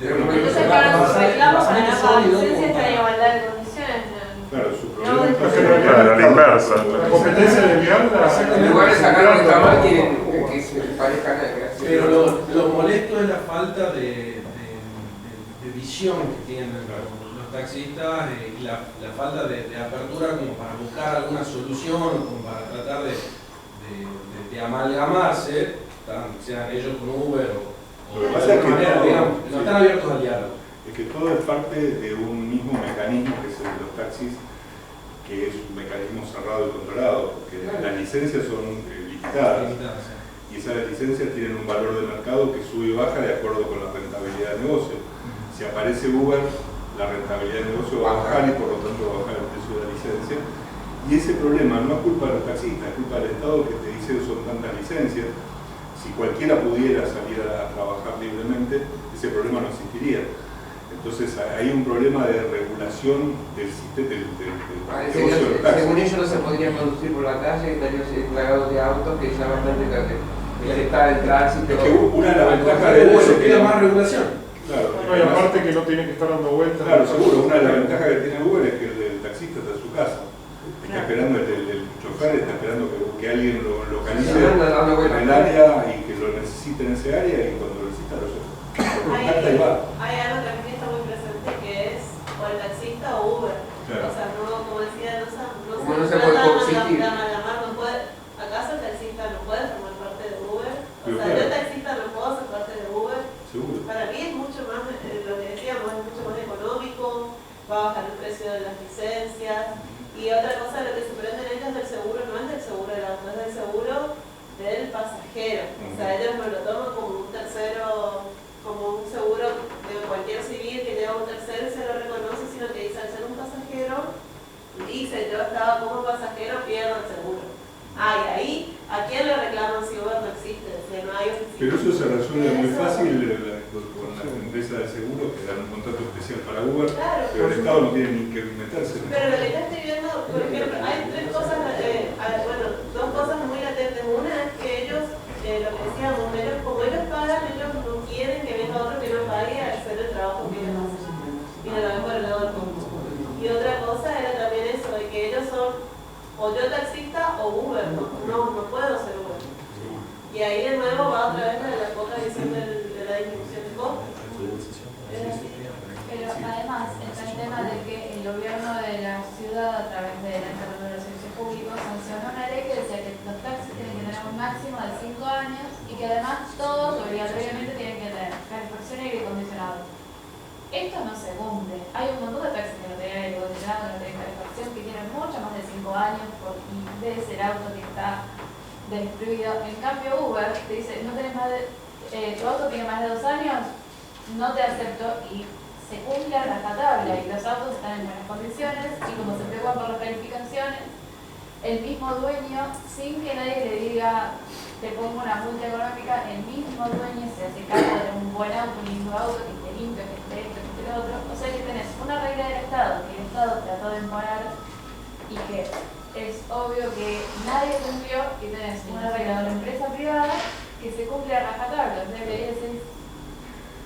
entonces para los reclamos para la licencia está en igualdad de condiciones. Claro, su problema Claro, la inversa. La competencia de enviarla. En lugar de sacar lo que está mal, quieren que se parezcan a la. Pero lo molesto es la falta de visión que tienen los taxistas y la falta de apertura como para buscar alguna solución, como para tratar de amalgamarse, sean ellos con Uber o Lo que pasa es que manera, todo, digamos, no están abiertos al diálogo. Es que todo es parte de un mismo mecanismo que es el de los taxis, que es un mecanismo cerrado y controlado, porque las licencias son limitadas. Y esas licencias tienen un valor de mercado que sube y baja de acuerdo con la rentabilidad del negocio. Si aparece Uber, la rentabilidad del negocio va a bajar y por lo tanto va a bajar el precio de la licencia. Y ese problema no es culpa de los taxistas, es culpa del Estado que te dice que son tantas licencias. Si cualquiera pudiera salir a trabajar libremente, ese problema no existiría. Entonces hay un problema de regulación del sistema del negocio del taxi. Según ellos no se podría conducir por la calle, estarían plagados de autos, que ya bastante está el tránsito. Es que una de las ventajas de Uber eso se queda más regulación. Claro, No, y aparte que no tiene que estar dando vueltas. Claro, seguro. Una de las ventajas que tiene Uber es que el taxista está en su casa. Está esperando, el chofer está esperando que alguien lo localice en el área y que lo necesite en ese área y cuando lo necesita lo contacta y va. Hay algo que también está muy presente que es o el taxista o Uber. Claro. O sea, no, como decía, no no se puede coexistir. ¿Acaso el taxista no puede formar parte de Uber? O Pero sea, claro. yo el taxista no puedo ser parte de Uber. Seguro. Para mí es mucho más, lo que decíamos, es mucho más económico, va a bajar el precio de las licencias. Y otra cosa, lo que se prenden ellos del seguro no es del seguro del auto, es del seguro del pasajero. O sea, ellos no lo toman como un tercero, como un seguro de cualquier civil que lleva un tercero y se lo reconoce, sino que dice, al ser un pasajero, dice, yo estaba como pasajero, pierdo el seguro. Ah, y ahí, ¿a quién le reclama existe, o sea, no hay oficina. Pero eso se resuelve muy fácil con las empresas de seguros que dan un contrato especial para Uber, Claro. pero el Estado no tiene ni que meterse en eso. Pero lo que yo estoy viendo, por ejemplo, hay tres cosas, bueno, dos cosas muy latentes. Una es que ellos, lo que decíamos, como ellos pagan, ellos no quieren que venga otro que no pague a hacer el trabajo que ellos hacen. Y no lo ven por el lado del punto. Y otra cosa era también eso, de que ellos son o yo taxista o Uber, no puedo ser Uber. Y ahí de nuevo va otra vez la cuota diciendo de la disminución de costos. Pero además está el tema de que el gobierno de la ciudad, a través de la Encargada de los Servicios Públicos, sancionó una ley que decía que los taxis tienen que tener un máximo de 5 años y que además todos obligatoriamente tienen que tener calefacción y aire acondicionado. Esto no se cumple. Hay un montón de taxis que no tienen aire acondicionado, que no tienen calefacción, que tienen mucho más de 5 años y ves el auto que está destruido. En cambio Uber te dice, no tenés más de, tu auto tiene más de 2 años, no te acepto, y se cumple a rajatabla y los autos están en buenas condiciones y como se preocupan por las calificaciones, el mismo dueño, sin que nadie le diga te pongo una multa económica, el mismo dueño se hace cargo de un buen auto, un lindo auto, que esté limpio, que esté esto, que esté lo otro. O sea que tenés una regla del Estado que el Estado trató de imponer y que es obvio que nadie cumplió, y tenés una regla de una empresa privada que se cumple a rajatabla. O sea que ahí decís,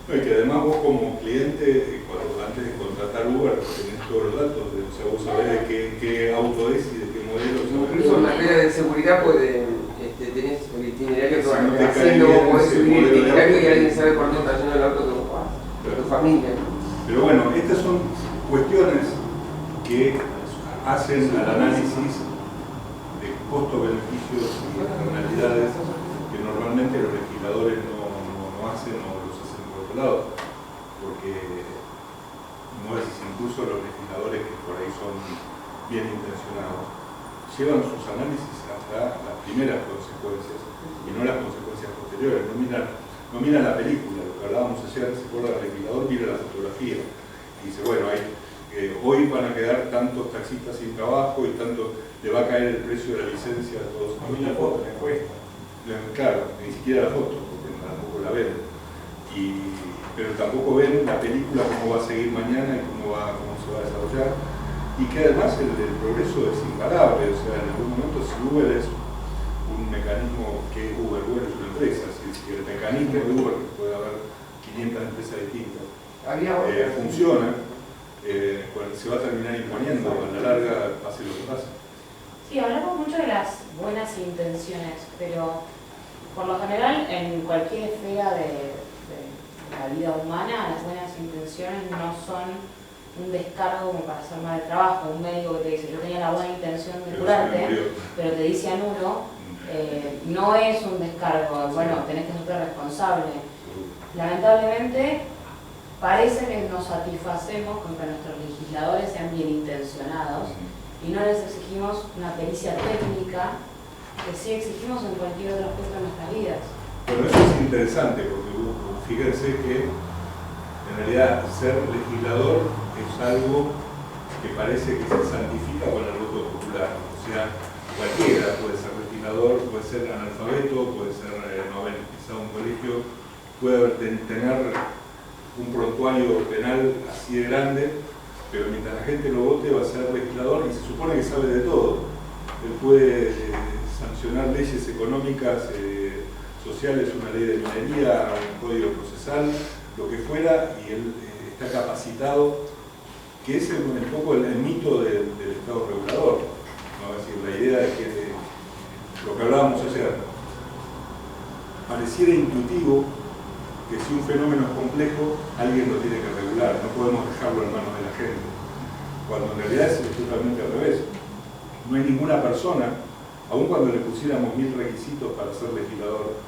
no, y que además vos como cliente, antes de contratar Uber, tenés todos los datos, o sea, vos sabés de qué auto es y de qué modelo. Incluso en materia de seguridad tenés el itinerario que Si vas no te cae haciendo, bien vos podés ese subir el modelo de itinerario auto, y alguien sabe por dónde está yendo el auto que vos vas, de tu familia. Pero bueno, estas son cuestiones que hacen al análisis de costos-beneficios y externalidades que normalmente los legisladores no hacen o los hacen por otro lado, porque incluso los legisladores que por ahí son bien intencionados llevan sus análisis hasta las primeras consecuencias y no las consecuencias posteriores, no miran la película, lo que hablábamos ayer, se acuerda, el legislador mira la fotografía y dice, bueno, hoy van a quedar tantos taxistas sin trabajo y tanto le va a caer el precio de la licencia a todos. A mí la foto me cuesta. Claro, ni siquiera la foto, porque tampoco la ven. Pero tampoco ven la película, cómo va a seguir mañana y cómo se va a desarrollar. Y que además el progreso es imparable, o sea, en algún momento si Uber es un mecanismo que Uber es una empresa, si el mecanismo de Uber, que puede haber 500 empresas distintas, funciona, se va a terminar imponiendo, a la larga pase lo que pase. Sí, hablamos mucho de las buenas intenciones, pero por lo general en cualquier esfera de la vida humana, las buenas intenciones no son un descargo como para hacer mal el trabajo. Un médico que te dice, yo tenía la buena intención de curarte, pero te dice cianuro, no es un descargo, bueno, tenés que ser responsable. Lamentablemente, parece que nos satisfacemos con que nuestros legisladores sean bien intencionados y no les exigimos una pericia técnica que sí exigimos en cualquier otro aspecto de nuestras vidas. Bueno, eso es interesante porque fíjense que en realidad ser legislador es algo que parece que se santifica con el voto popular. O sea, cualquiera puede ser legislador, puede ser analfabeto, puede ser no haber pisado un colegio, puede tener un prontuario penal así de grande, pero mientras la gente lo vote va a ser legislador y se supone que sabe de todo. Él puede sancionar leyes económicas, sociales, una ley de minería, un código procesal, lo que fuera, y él está capacitado, que es un poco el mito del Estado regulador, ¿no? Es decir, la idea de que lo que hablábamos ayer, pareciera intuitivo que si un fenómeno es complejo, alguien lo tiene que regular, no podemos dejarlo en manos de la gente, cuando en realidad es totalmente al revés. No hay ninguna persona, aun cuando le pusiéramos 1000 requisitos para ser legislador,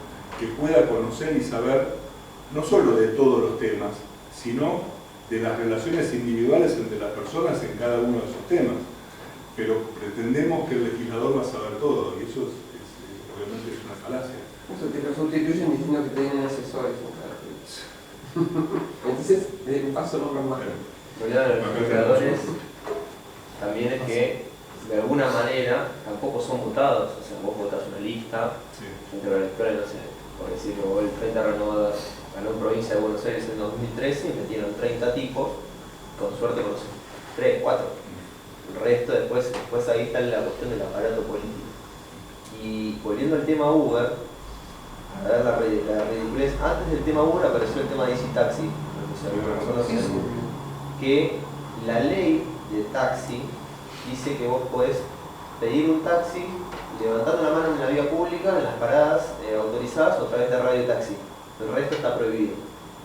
que pueda conocer y saber no solo de todos los temas, sino de las relaciones individuales entre las personas en cada uno de esos temas. Pero pretendemos que el legislador va a saber todo, y eso obviamente es una falacia. Eso te lo sustituyen diciendo que tienen asesores. Entonces, de un paso no más. Lo que dan los legisladores también es que de alguna manera tampoco son votados. O sea, vos votás una lista, entre los electores, no sé, por decirlo, el Frente Renovador ganó en provincia de Buenos Aires en 2013 y metieron 30 tipos, con suerte conocen 3, 4. El resto después ahí está la cuestión del aparato político. Y volviendo al tema Uber, a ver la ridiculez, antes del tema Uber apareció el tema de Easy Taxi, que la ley de taxi dice que vos podés pedir un taxi levantando la mano en la vía pública, en las paradas autorizadas o a través de radio taxi. El resto está prohibido.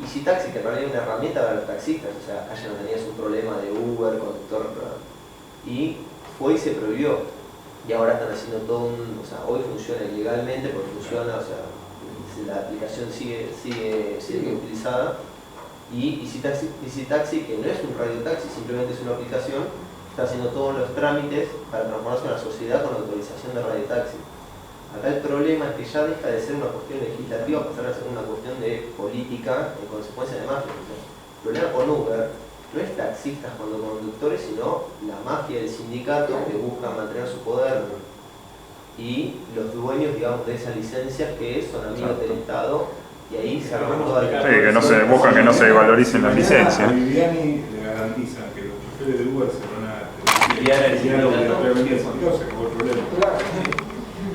Easy Taxi, que en realidad es una herramienta para los taxistas, o sea, acá ya no tenías un problema de Uber, conductor, y fue y se prohibió. Y ahora están haciendo todo o sea, hoy funciona ilegalmente porque funciona, o sea, la aplicación sigue utilizada. Y Easy Taxi, que no es un radio taxi, simplemente es una aplicación, está haciendo todos los trámites para transformarse en una sociedad con autorización de radio taxi. Acá el problema es que ya deja de ser una cuestión legislativa, pasar a ser una cuestión de política en consecuencia de mafia. El problema con Uber no es taxistas cuando conductores, sino la mafia del sindicato que busca mantener su poder y los dueños, digamos, de esas licencias que son amigos del Estado, y ahí se arma toda la... Sí, que no se busca que no se valoricen las licencias. Viviani le garantiza que los choferes de Uber se van a...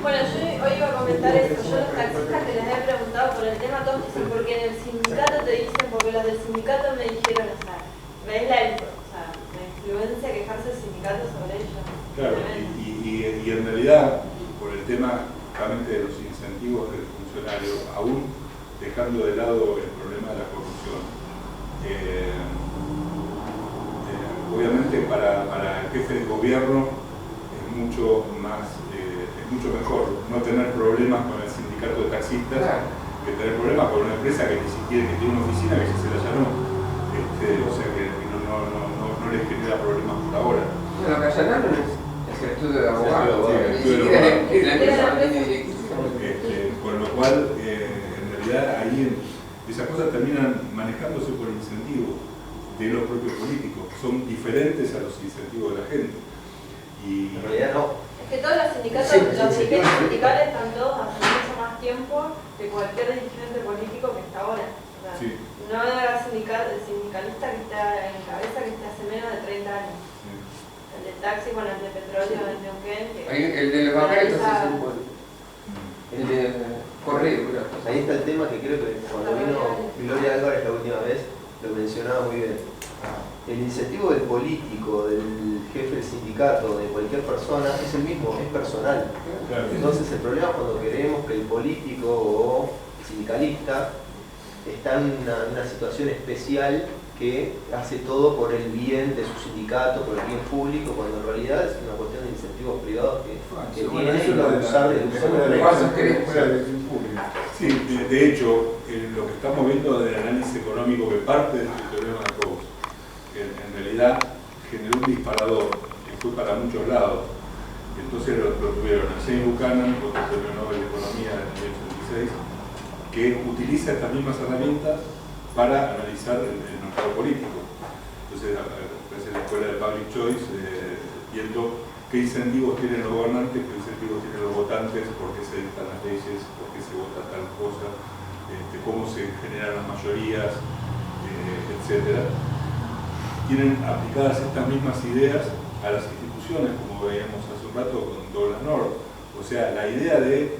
Bueno, yo hoy iba a comentar eso. Yo los taxistas que les he preguntado por el tema, todos dicen porque en el sindicato te dicen, porque los del sindicato me dijeron, o sea, la influencia que ejerce el sindicato sobre ellos. Claro, y en realidad, por el tema justamente de los incentivos del funcionario, aún dejando de lado el problema de la corrupción, obviamente para el jefe de gobierno es mucho mejor no tener problemas con el sindicato de taxistas que tener problemas con una empresa que ni siquiera que tiene una oficina que ya se la allanó, o sea que no les genera problemas por ahora. Bueno, que allanaron es el estudio de abogado, con lo cual en realidad ahí esas cosas terminan manejándose por incentivos de los propios políticos, son diferentes a los incentivos de la gente. Y en realidad no. Es que todos los sindicatos, los dirigentes sindicales están todos hace mucho más tiempo que cualquier dirigente político que está ahora. O sea, no habrá sindicalista que está en cabeza que esté hace menos de 30 años. El de taxi, bueno, el de petróleo, el de Neuquén. El de los papelitos es un buen. El de correo, creo. Ahí está el tema que creo que cuando vino Gloria Álvarez la última vez lo mencionaba muy bien. El incentivo del político, del jefe del sindicato, de cualquier persona, es el mismo, es personal. Entonces el problema es cuando queremos que el político o sindicalista está en una situación especial que hace todo por el bien de su sindicato, por el bien público, cuando en realidad es una cuestión de incentivos privados que tienen que abusar de sí, de hecho, lo que estamos viendo del análisis económico que parte del teorema de Coase, que en realidad generó un disparador que fue para muchos lados. Entonces lo tuvieron a James Buchanan, otro premio Nobel de Economía en el año 86, que utiliza estas mismas herramientas para analizar el mercado político. Entonces, en la escuela de Public Choice, viendo qué incentivos tienen los gobernantes, qué incentivos tienen los votantes, por qué se dictan las leyes, por qué se vota tal cosa, cómo se generan las mayorías, etc. Tienen aplicadas estas mismas ideas a las instituciones, como veíamos hace un rato con Douglas North. O sea, la idea de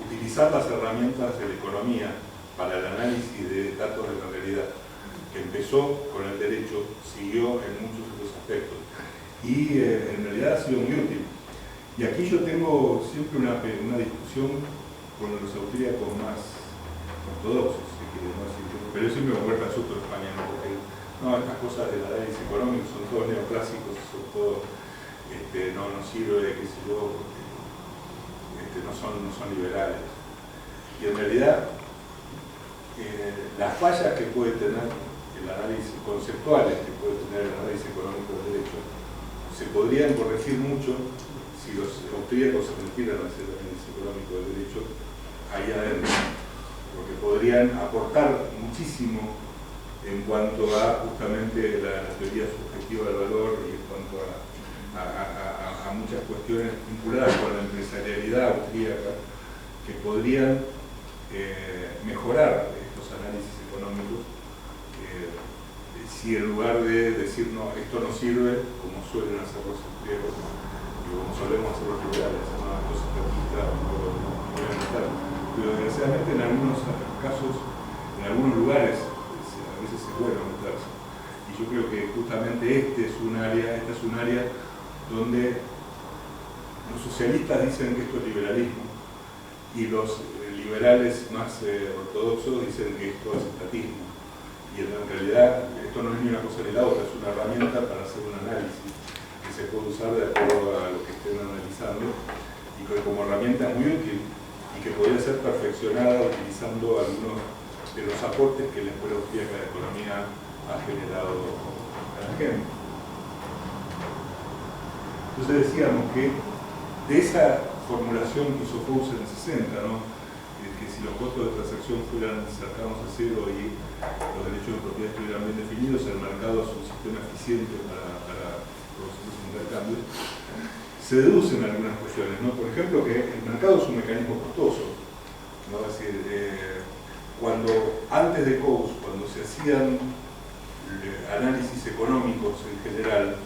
utilizar las herramientas de la economía para el análisis de datos de la realidad, que empezó con el derecho, siguió en muchos otros aspectos y en realidad ha sido muy útil. Y aquí yo tengo siempre una discusión con los austríacos más ortodoxos, pero yo siempre me vuelvo al susto de España, ¿no? Porque estas cosas del análisis económico son todos neoclásicos, son todos, no sirve, qué sé yo, no son liberales. Y en realidad las fallas que puede tener el análisis conceptuales que puede tener el análisis económico del derecho se podrían corregir mucho si los austríacos se metieran a hacer el análisis económico del derecho ahí adentro, porque podrían aportar muchísimo en cuanto a justamente la teoría subjetiva del valor y en cuanto a muchas cuestiones vinculadas con la empresarialidad austríaca que podrían mejorar estos análisis económicos si en lugar de decir no, esto no sirve, como suelen hacer los austríacos y como solemos hacer los liberales, no, esto es estatista, pero desgraciadamente en algunos casos, en algunos lugares a veces es bueno meterse, y yo creo que justamente esta es un área donde los socialistas dicen que esto es liberalismo y los liberales más ortodoxos dicen que esto es estatismo. Y en realidad esto no es ni una cosa ni la otra, es una herramienta para hacer un análisis que se puede usar de acuerdo a lo que estén analizando y que como herramienta es muy útil y que podría ser perfeccionada utilizando algunos de los aportes que la Escuela Austríaca de Economía ha generado a la gente. Entonces decíamos que de esa formulación que hizo Coase en el 60, ¿no? Que si los costos de transacción fueran cercanos a cero y los derechos de propiedad estuvieran bien definidos, el mercado es un sistema eficiente para producir esos intercambios, se deducen algunas cuestiones, ¿no? Por ejemplo, que el mercado es un mecanismo costoso, ¿no? Es decir, antes de Coase, cuando se hacían análisis económicos en general,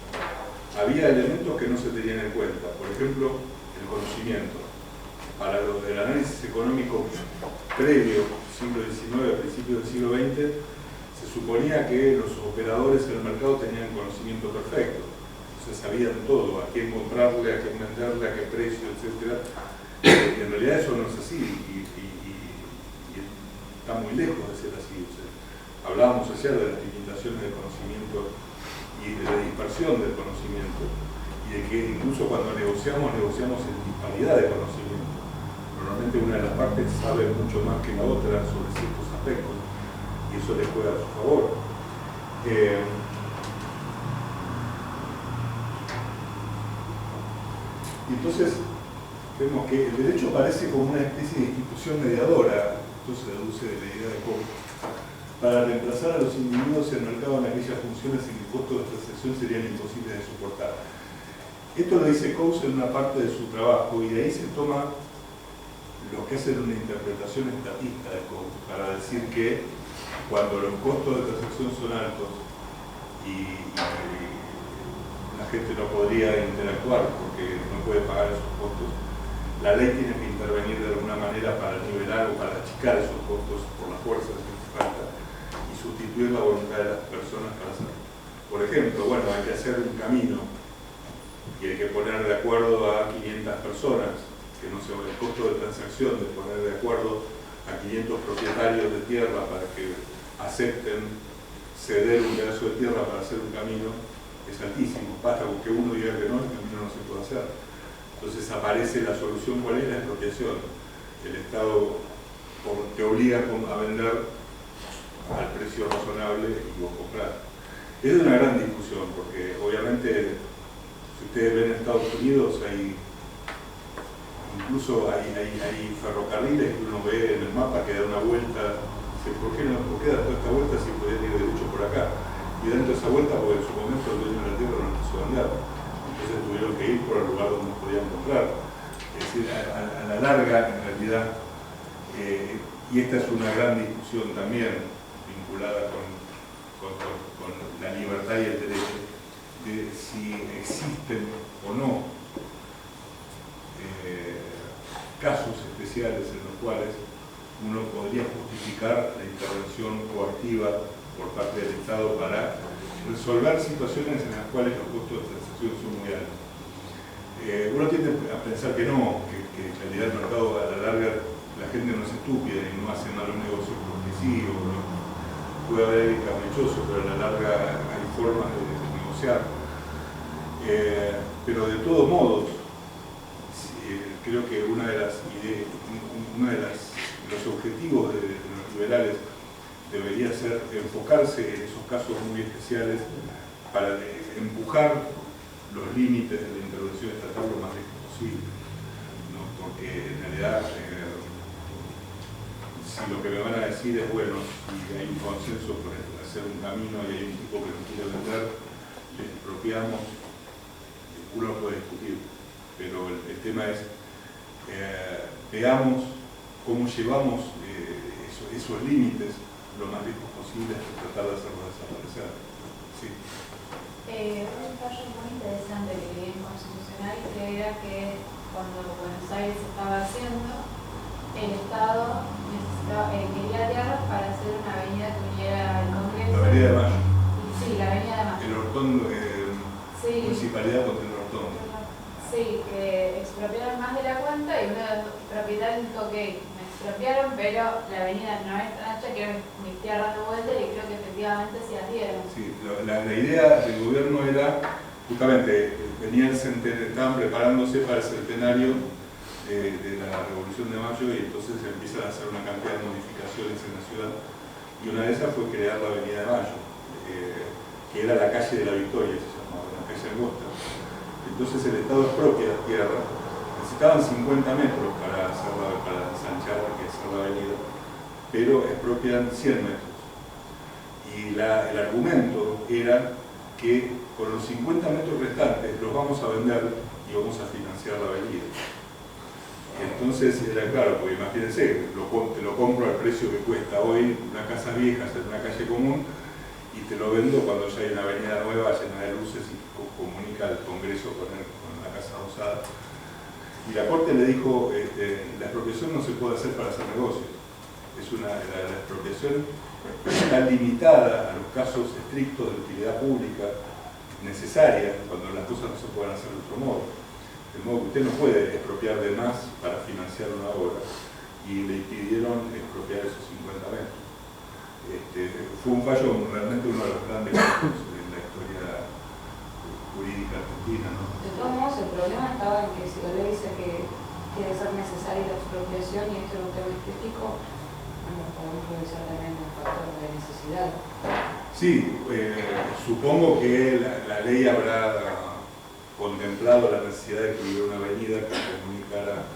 había elementos que no se tenían en cuenta. Por ejemplo, el conocimiento. Para lo del análisis económico previo, siglo XIX, a principios del siglo XX, se suponía que los operadores en el mercado tenían conocimiento perfecto. Entonces sabían todo, a quién comprarle, a quién venderle, a qué precio, etc. En realidad eso no es así y está muy lejos de ser así. O sea, hablábamos ayer de las limitaciones del conocimiento y de la dispersión del conocimiento y de que incluso cuando negociamos en disparidad de conocimiento. Normalmente una de las partes sabe mucho más que la otra sobre ciertos aspectos y eso le juega a su favor. Entonces vemos que el derecho parece como una especie de institución mediadora, esto se deduce de la idea de Coase, para reemplazar a los individuos en el mercado en aquellas funciones en que el costo de transacción serían imposibles de soportar. Esto lo dice Coase en una parte de su trabajo y de ahí se toma lo que hacen una interpretación estatista de Coase para decir que cuando los costos de transacción son altos y la gente no podría interactuar porque no puede pagar esos costos, la ley tiene que intervenir de alguna manera para nivelar o para achicar esos costos por las fuerzas que hace falta y sustituir la voluntad de las personas para hacerlo. Por ejemplo, bueno, hay que hacer un camino y hay que poner de acuerdo a 500 personas, que no sea el costo de transacción de poner de acuerdo a 500 propietarios de tierra para que acepten ceder un pedazo de tierra para hacer un camino es altísimo. Basta con que uno diga que no, el camino no se puede hacer. Entonces aparece la solución. ¿Cuál es? La expropiación. El Estado te obliga a vender al precio razonable y vos comprar. Es una gran discusión porque obviamente si ustedes ven en Estados Unidos incluso hay ferrocarriles que uno ve en el mapa que da una vuelta. Dice, ¿por qué da toda esta vuelta si podían ir derecho por acá? Y dentro de esa vuelta, porque en su momento el dueño de la tierra no quiso vender. Entonces tuvieron que ir por el lugar donde podían comprar. Es decir, a la larga, en realidad, y esta es una gran discusión también vinculada con la libertad y el derecho, de si existen o no casos especiales en los cuales uno podría justificar la intervención coactiva por parte del Estado para resolver situaciones en las cuales los costos de transacción son muy altos. Uno tiende a pensar que no, que en realidad el mercado a la larga la gente no es estúpida y no hace malos negocios porque sí, o no. Puede haber alguien caprichoso, pero a la larga hay formas de negociar. Pero de todos modos, creo que uno de los objetivos de los liberales debería ser enfocarse en esos casos muy especiales para empujar los límites de la intervención estatal lo más lejos posible, ¿no? Porque en realidad si lo que me van a decir es bueno, si hay un consenso por las hacer un camino y hay un tipo que nos quiere vender, le expropiamos, uno lo puede discutir, pero el tema es, veamos cómo llevamos esos límites lo más lejos posible hasta tratar de hacerlo desaparecer. Sí. Un fallo muy interesante que leí en Constitucional, que era que cuando Buenos Aires estaba haciendo, el Estado quería tierras para hacer una avenida que uniera al Congreso. La Avenida de Mayo. Sí, la Avenida de Mayo. El Hortón, sí. Municipalidad contra el Hortón. Sí, que expropiaron más de la cuenta y uno de los propietarios dijo que me expropiaron, pero la avenida no es tan ancha, quiero mis tierras de vuelta, y creo que efectivamente se las dieron. Sí, la idea del gobierno era, justamente, estaban preparándose para el centenario de la Revolución de Mayo, y entonces empiezan a hacer una cantidad de modificaciones en la ciudad, y una de esas fue crear la Avenida de Mayo, que era la calle de la Victoria, se llamaba, la calle Angosta. Entonces el Estado expropia la tierra, necesitaban 50 metros para ensanchar y hacer la avenida, pero expropian 100 metros. Y el argumento era que con los 50 metros restantes los vamos a vender y vamos a financiar la avenida. Entonces era claro, porque imagínense, te lo compro al precio que cuesta hoy una casa vieja, en una calle común, y te lo vendo cuando ya hay una avenida nueva llena de luces y comunica al Congreso con la Casa Rosada. Y la Corte le dijo, la expropiación no se puede hacer para hacer negocios. La expropiación está limitada a los casos estrictos de utilidad pública necesaria, cuando las cosas no se pueden hacer de otro modo. De modo que usted no puede expropiar de más para financiar una obra, y le impidieron expropiar esos 50 metros. Fue un fallo realmente uno de los grandes casos en la historia jurídica argentina, ¿no? De todos modos, el problema estaba en que si la ley dice que debe ser necesaria la expropiación y esto es un tema estético, bueno, podemos revisar también un factor de necesidad. Sí, supongo que la ley habrá contemplado la necesidad de que hubiera una avenida que comunicara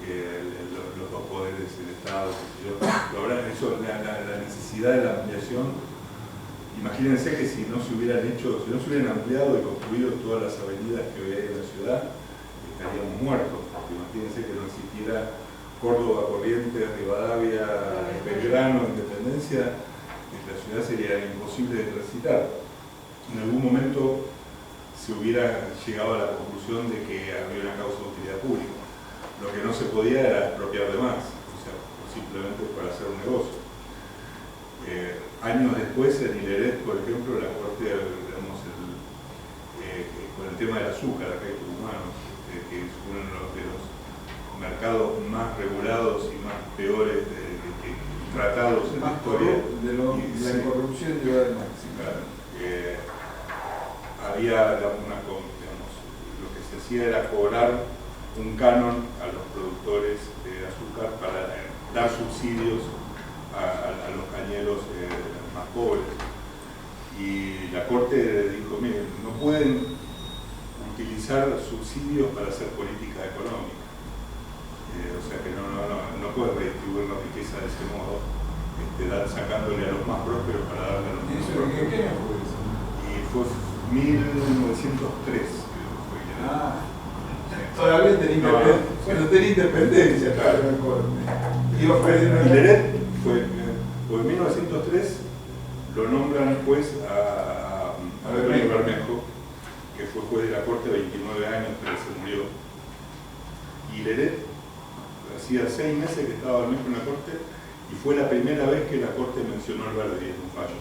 los dos poderes del Estado, la necesidad de la ampliación. Imagínense que si no se hubieran ampliado y construido todas las avenidas que hoy hay en la ciudad, estaríamos muertos. Imagínense que no existiera Córdoba, Corrientes, Rivadavia, Belgrano, Independencia, la ciudad sería imposible de transitar. En algún momento se hubiera llegado a la conclusión de que había una causa de utilidad pública. Lo que no se podía era expropiar de más, o sea, simplemente para hacer un negocio. Años después, en Hileret, por ejemplo, la Corte, digamos, con el tema del azúcar acá en Tucumán, que es uno de los mercados más regulados y más peores tratados en la historia. La corrupción lleva de máximo. Claro, había lo que se hacía era cobrar un canon a los productores de azúcar para dar subsidios a los cañeros más pobres. Y la Corte dijo, miren, no pueden utilizar subsidios para hacer política económica. O sea que no pueden redistribuir la riqueza de ese modo, sacándole a los más prósperos para darle a los más prósperos. ¿En qué año fue eso? Y fue 1903, creo que fue. Todavía tenía independencia. Bueno, tenía independencia, claro. Hileret fue en 1903 lo nombran juez a Bermejo, que fue juez de la Corte 29 años, pero se murió. Y Hileret hacía 6 meses que estaba Bermejo en la Corte, y fue la primera vez que la Corte mencionó al Verdi en un fallo.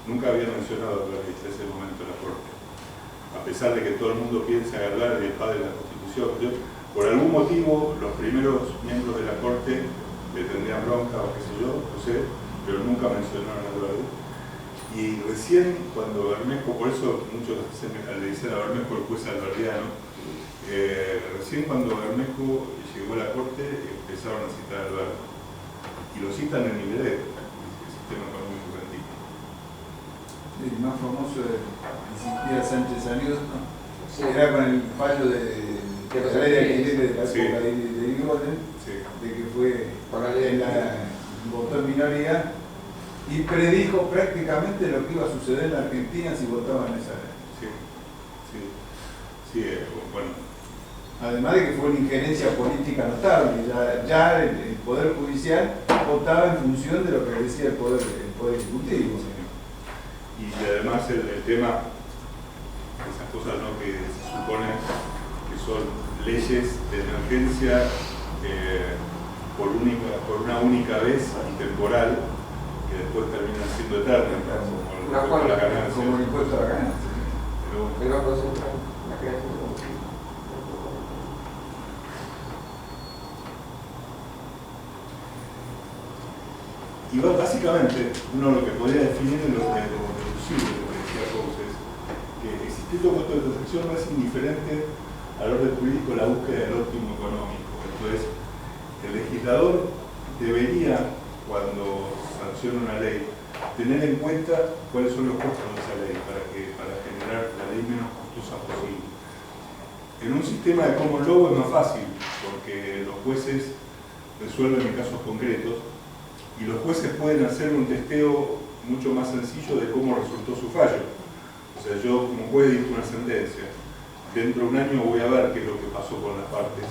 Nunca había mencionado al Verdi hasta ese momento la Corte. A pesar de que todo el mundo piensa que Alberdi es padre de la Constitución, por algún motivo los primeros miembros de la Corte le tendrían bronca o qué sé yo, no sé, pero nunca mencionaron a Alberdi. Y recién cuando Bermejo, por eso muchos le dicen a Bermejo el juez alberdiano, recién cuando Bermejo llegó a la Corte empezaron a citar a Alberdi. Y lo citan en Hileret, el sistema económico argentino. El más famoso existía Sánchez Arias, ¿no? Sí. Era con el fallo de la ley de alquiler de la época de Irigoyen, de que fue votó en minoría y predijo prácticamente lo que iba a suceder en la Argentina si votaban esa ley. Sí, bueno. Además de que fue una injerencia política notable, ya el Poder Judicial votaba en función de lo que decía el Poder Ejecutivo. Sí. Y además el tema, esas cosas, ¿no?, que se supone que son leyes de emergencia por una única vez y temporal, que después terminan siendo eternas, como la ganancia. Como el impuesto a la ganancia. El Banco Central, la creación de combustible. Y básicamente, uno lo que podría definir en lo deducible, lo que decía Cox, es que el instituto de costo de transacción no es indiferente al orden jurídico la búsqueda del óptimo económico. Entonces, el legislador debería, cuando sanciona una ley, tener en cuenta cuáles son los costos de esa ley para generar la ley menos costosa posible. En un sistema de common law es más fácil, porque los jueces resuelven en casos concretos y los jueces pueden hacer un testeo mucho más sencillo de cómo resultó su fallo. O sea, yo como juez dicto una sentencia, dentro de un año voy a ver qué es lo que pasó con las partes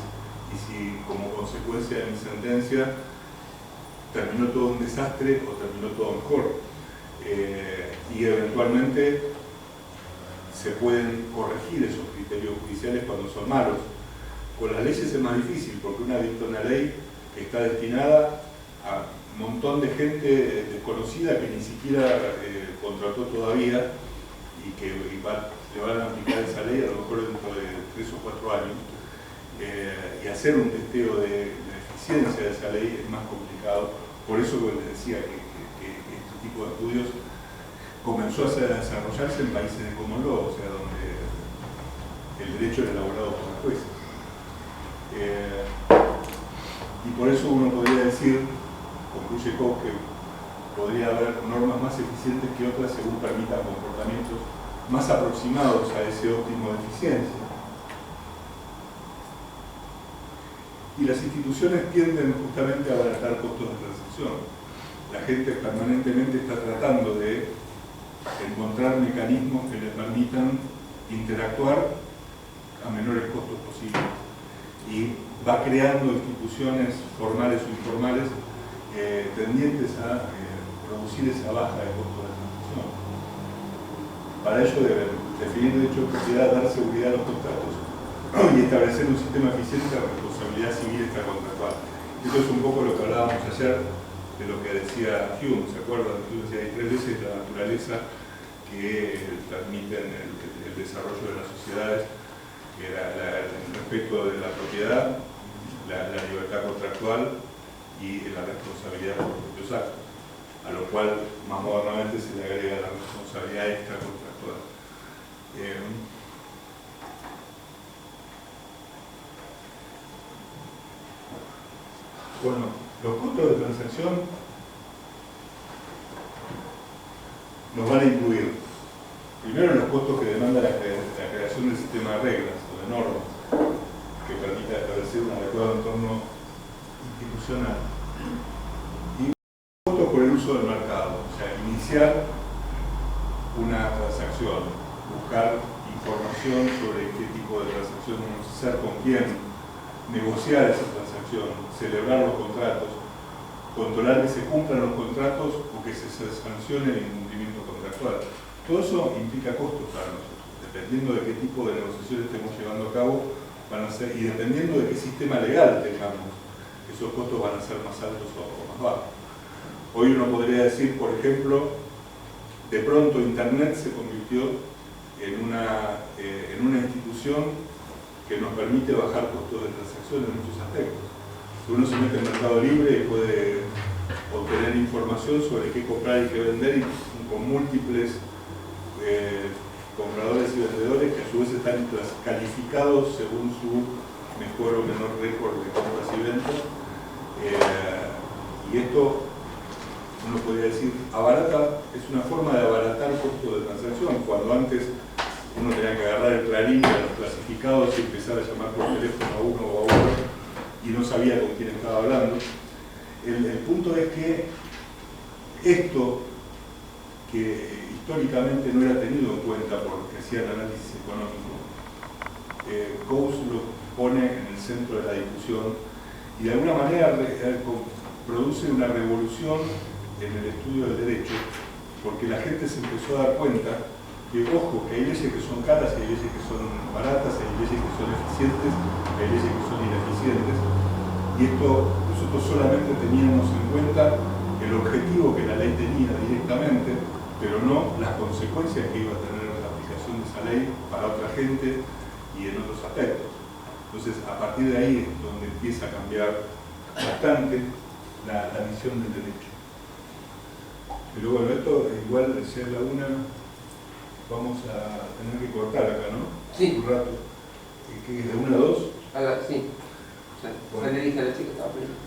y si como consecuencia de mi sentencia terminó todo un desastre o terminó todo mejor. Y eventualmente se pueden corregir esos criterios judiciales cuando son malos. Con las leyes es más difícil, porque una dicta una ley que está destinada a un montón de gente desconocida que ni siquiera contrató todavía y que le van a aplicar esa ley a lo mejor dentro de 3 o 4 años. Y hacer un testeo de eficiencia de esa ley es más complicado. Por eso les decía que este tipo de estudios comenzó a desarrollarse en países de common law, o sea, donde el derecho era elaborado por los jueces. Y por eso uno podría decir, concluye Cox, que podría haber normas más eficientes que otras según permitan comportamientos más aproximados a ese óptimo de eficiencia. Y las instituciones tienden justamente a abaratar costos de transacción. La gente permanentemente está tratando de encontrar mecanismos que le permitan interactuar a menores costos posibles. Y va creando instituciones formales o informales tendientes a producir esa baja de costo de transacción. Para ello deben definir derecho de propiedad, dar seguridad a los contratos y establecer un sistema eficiente de responsabilidad civil extracontractual. Esto es un poco lo que hablábamos ayer de lo que decía Hume, ¿se acuerdan? Hume decía, hay 3 leyes de la naturaleza que permiten el desarrollo de las sociedades, que era el respeto de la propiedad, la libertad contractual y la responsabilidad por los propios actos, a lo cual más modernamente se le agrega la responsabilidad extracontractual. Bueno, los costos de transacción nos van a incluir primero los costos que demanda la creación del sistema de reglas o de normas que permita establecer un adecuado entorno institucional, y costos por el uso del mercado, o sea, iniciar una transacción, buscar información sobre qué tipo de transacción vamos a hacer, con quién, negociar esa transacción, celebrar los contratos, controlar que se cumplan los contratos o que se sancione el incumplimiento contractual. Todo eso implica costos para nosotros, dependiendo de qué tipo de negociaciones estemos llevando a cabo, van a ser, y dependiendo de qué sistema legal tengamos, esos costos van a ser más altos o más bajos. Hoy uno podría decir, por ejemplo, de pronto Internet se convirtió en una institución que nos permite bajar costos de transacción en muchos aspectos. Uno se mete en Mercado Libre y puede obtener información sobre qué comprar y qué vender, y con múltiples compradores y vendedores que a su vez están calificados según su mejor o menor récord de compras y ventas. Y esto, uno podría decir, es una forma de abaratar costos de transacción, cuando antes uno tenía que agarrar el Clarín de los clasificados y empezar a llamar por teléfono a uno o a otro y no sabía con quién estaba hablando. El punto es que Esto, que históricamente no era tenido en cuenta porque hacían análisis económico, Coase lo pone en el centro de la discusión y de alguna manera produce una revolución en el estudio del derecho, porque la gente se empezó a dar cuenta que, ojo, que hay leyes que son caras, hay leyes que son baratas, hay leyes que son eficientes, hay leyes que son ineficientes, y esto nosotros solamente teníamos en cuenta el objetivo que la ley tenía directamente, pero no las consecuencias que iba a tener la aplicación de esa ley para otra gente y en otros aspectos. Entonces, a partir de ahí es donde empieza a cambiar bastante la visión del derecho. Pero bueno, esto igual, si es la una, vamos a tener que cortar acá, ¿no? Sí. Un rato. ¿Qué es de 1 a 2? Sí. Bueno. Le dije a la chica que estaba primero.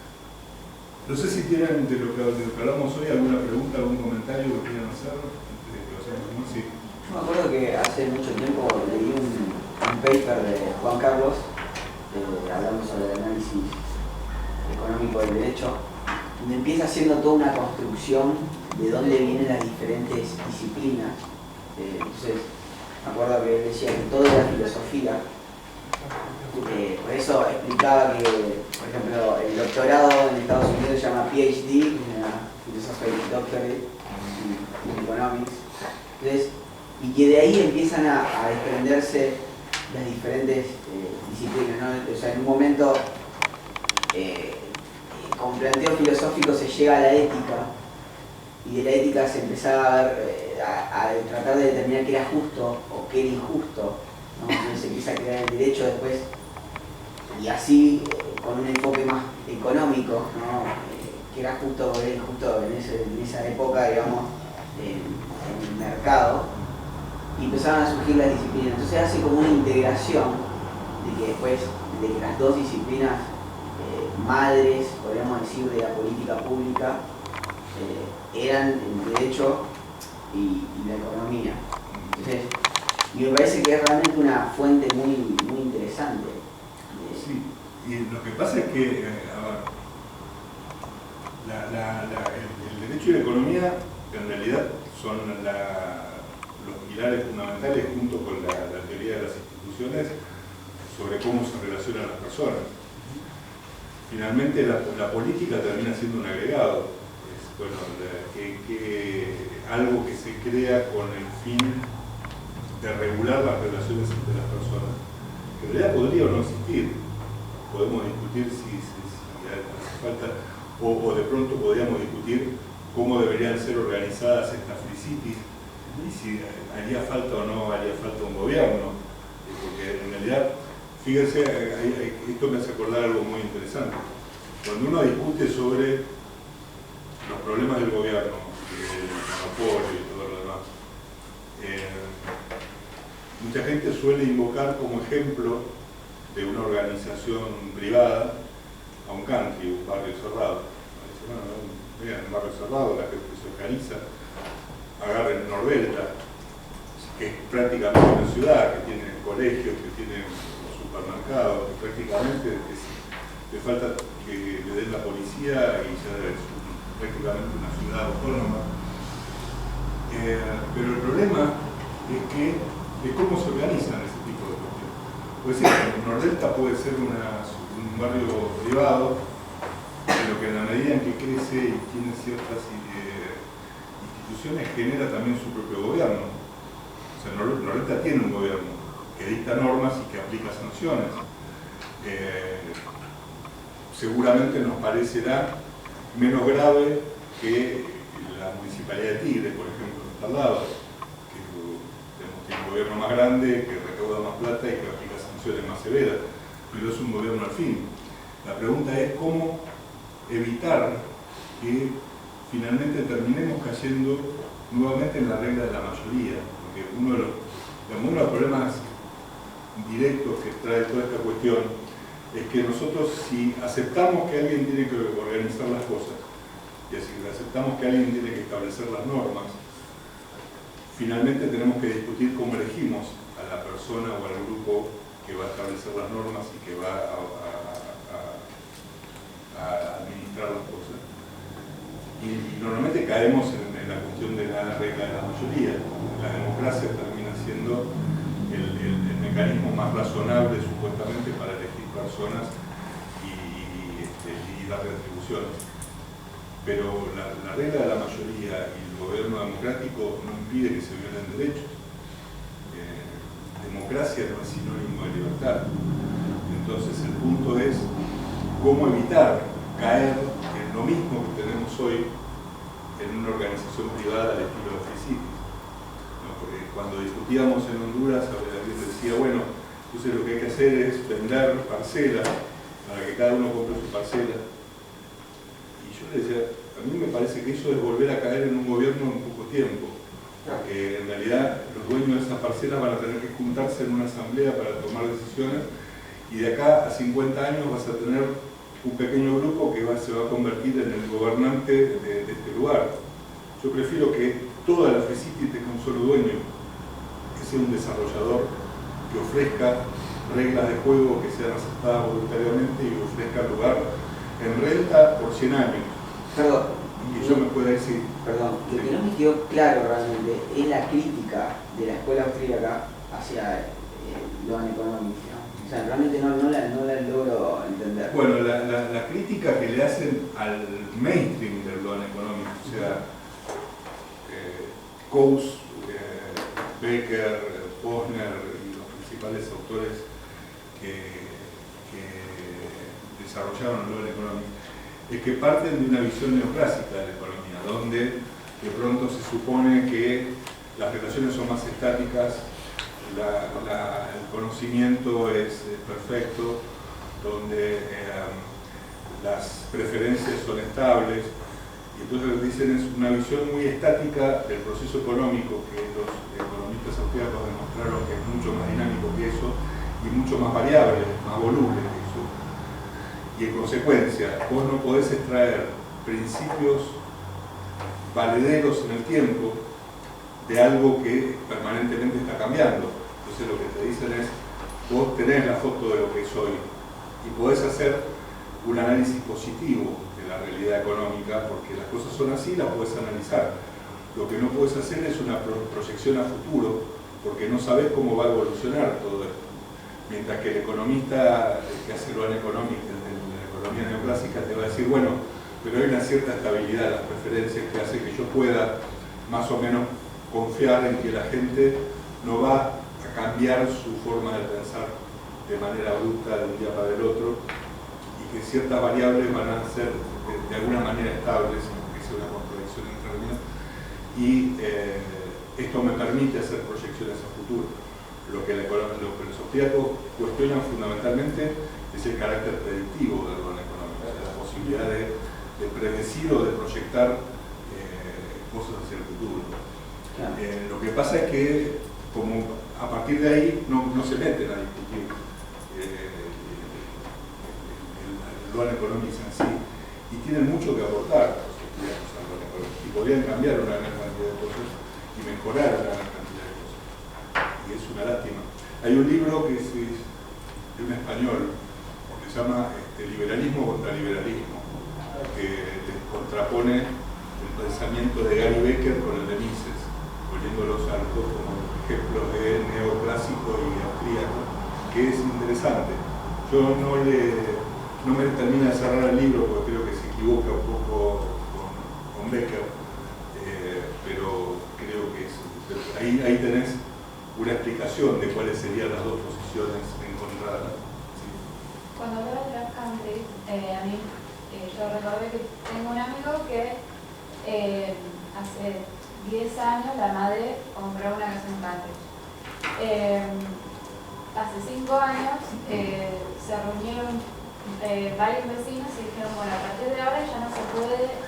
No sé si tienen de lo que hablamos hoy alguna pregunta, algún comentario que quieran hacer antes de que vayamos a sí. Yo me acuerdo que hace mucho tiempo leí un paper de Juan Carlos hablando sobre el análisis económico del derecho, donde empieza haciendo toda una construcción de dónde vienen las diferentes disciplinas. Entonces, me acuerdo que él decía que todo era filosofía. Por eso explicaba que, por ejemplo, el doctorado en Estados Unidos se llama PhD, una Philosophy Doctorate in Economics. Entonces, y que de ahí empiezan a desprenderse las diferentes disciplinas, ¿no? O sea, en un momento, con planteo filosófico se llega a la ética, y de la ética se empezaba a ver, a tratar de determinar qué era justo o qué era injusto, ¿no? Entonces se empieza a crear el derecho después, y así con un enfoque más económico, ¿no? Que era justo o era injusto en esa época, digamos, en el mercado, y empezaron a surgir las disciplinas. Entonces hace como una integración de que después, de que las dos disciplinas madres, podríamos decir, de la política pública, eran el derecho y la economía. Entonces, y me parece que es realmente una fuente muy, muy interesante. Sí, y lo que pasa es que, el derecho y la economía en realidad son los pilares fundamentales junto con la teoría de las instituciones sobre cómo se relacionan las personas. Finalmente la política termina siendo un agregado, es, bueno, algo que se crea con el fin de regular las relaciones entre las personas, que en realidad podría o no existir. Podemos discutir si hace falta, o de pronto podríamos discutir cómo deberían ser organizadas estas free cities y si haría falta o no haría falta un gobierno, porque en realidad, fíjense, esto me hace acordar algo muy interesante. Cuando uno discute sobre los problemas del gobierno, el monopolio y todo lo demás, mucha gente suele invocar como ejemplo de una organización privada a un country, un barrio cerrado. Dice, bueno, vean, un barrio cerrado, la gente se organiza, agarren Nordelta, que es prácticamente una ciudad, que tiene colegios, que tiene supermercados, que prácticamente le falta que le den la policía y ya es prácticamente una ciudad autónoma. Pero el problema es cómo se organizan ese tipo de cuestiones. Pues sí, Nordelta puede ser un barrio privado, pero que en la medida en que crece y tiene ciertas instituciones genera también su propio gobierno. O sea, Nordelta tiene un gobierno que dicta normas y que aplica sanciones. Seguramente nos parecerá menos grave que la Municipalidad de Tigre, por ejemplo, que está al lado, que tiene un gobierno más grande, que recauda más plata y que aplica sanciones más severas, pero es un gobierno al fin. La pregunta es cómo evitar que finalmente terminemos cayendo nuevamente en la regla de la mayoría, porque uno de los problemas directos que trae toda esta cuestión es que nosotros, si aceptamos que alguien tiene que organizar las cosas, y así aceptamos que alguien tiene que establecer las normas, finalmente tenemos que discutir cómo elegimos a la persona o al grupo que va a establecer las normas y que va a administrar las cosas. Y normalmente caemos en la cuestión de la regla de la mayoría. La democracia termina siendo el mecanismo más razonable supuestamente para elegir personas y dar retribuciones. Pero la regla de la mayoría y el gobierno democrático no impide que se violen derechos. Democracia no es sinónimo de libertad. Entonces el punto es cómo evitar caer en lo mismo que tenemos hoy en una organización privada al estilo de Free Cities. ¿No? Porque cuando discutíamos en Honduras, alguien decía, bueno, entonces lo que hay que hacer es vender parcelas para que cada uno compre su parcela. Y yo le decía, a mí me parece que eso es volver a caer en un gobierno en poco tiempo. Porque en realidad los dueños de esas parcelas van a tener que juntarse en una asamblea para tomar decisiones y de acá a 50 años vas a tener un pequeño grupo que se va a convertir en el gobernante de este lugar. Yo prefiero que toda la Free City tenga un solo dueño, que sea un desarrollador que ofrezca reglas de juego que sean aceptadas voluntariamente y ofrezca lugar en renta por 100 años. Perdón. Y yo me pueda decir... Perdón, lo que no me quedó claro realmente es la crítica de la escuela austríaca hacia Loan Economics, ¿no? O sea, realmente no la logro entender. Bueno, la crítica que le hacen al mainstream del Loan Economics, o sea, Coase, Becker, Posner y los principales autores que desarrollaron el Loan Economics, es que parten de una visión neoclásica de la economía, donde de pronto se supone que las relaciones son más estáticas, el conocimiento es perfecto, donde las preferencias son estables, y entonces lo que dicen es una visión muy estática del proceso económico, que los economistas austríacos demostraron que es mucho más dinámico que eso, y mucho más variable, más voluble que eso. Y en consecuencia, vos no podés extraer principios valederos en el tiempo de algo que permanentemente está cambiando. Entonces lo que te dicen es, vos tenés la foto de lo que es hoy y podés hacer un análisis positivo de la realidad económica, porque las cosas son así, las podés analizar. Lo que no podés hacer es una proyección a futuro, porque no sabés cómo va a evolucionar todo esto. Mientras que el economista que hace Loan Economics desde la economía neoclásica te va a decir, bueno, pero hay una cierta estabilidad en las preferencias que hace que yo pueda más o menos confiar en que la gente no va a cambiar su forma de pensar de manera abrupta de un día para el otro, y que ciertas variables van a ser de alguna manera estables, aunque sea una contradicción en términos, y esto me permite hacer proyecciones a futuro. Lo que los austríacos cuestionan fundamentalmente es el carácter predictivo del Loan Economics, la posibilidad de predecir o de proyectar cosas hacia el futuro. Claro. Lo que pasa es que, como a partir de ahí no se meten a discutir el Loan Economics en sí, y tienen mucho que aportar los austríacos al Loan Economics, y podrían cambiar una gran cantidad de cosas y mejorar una gran cantidad de cosas. Y es una lástima. Hay un libro que es de un español que se llama Liberalismo contra Liberalismo, que contrapone el pensamiento de Gary Becker con el de Mises, poniéndolos a los dos como ejemplos de neoclásico y austríaco, que es interesante. Yo no me termina de cerrar el libro porque creo que se equivoca un poco con Becker, pero creo que ahí tenés una explicación de cuáles serían las dos posiciones encontradas. ¿Sí? Cuando hablaba de la country, a mí yo recordé que tengo un amigo que hace 10 años la madre compró una casa en country. Hace 5 años se reunieron varios vecinos y dijeron, bueno, a partir de ahora ya no se puede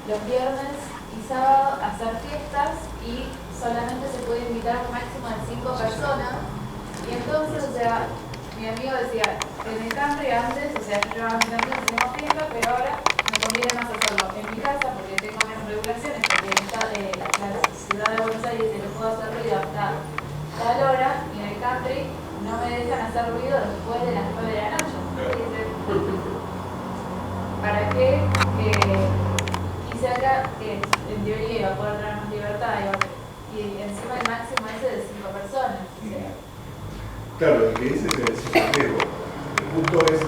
los viernes y sábados hacer fiestas y solamente se puede invitar un máximo de 5 personas. Y entonces, o sea, mi amigo decía, en el country antes, o sea, yo llevaba mi country, hacíamos fiesta, pero ahora me conviene más hacerlo en mi casa porque tengo menos regulaciones, porque la ciudad de Buenos Aires se le puedo hacer ruido hasta tal hora, y en el country no me dejan hacer ruido después de las 9 de la noche. ¿Para qué? Y se acá, fiesta que en teoría iba a poder tener más libertad y encima el máximo ese de 5 personas. O sea. Claro, que ese es el secreto. El punto es,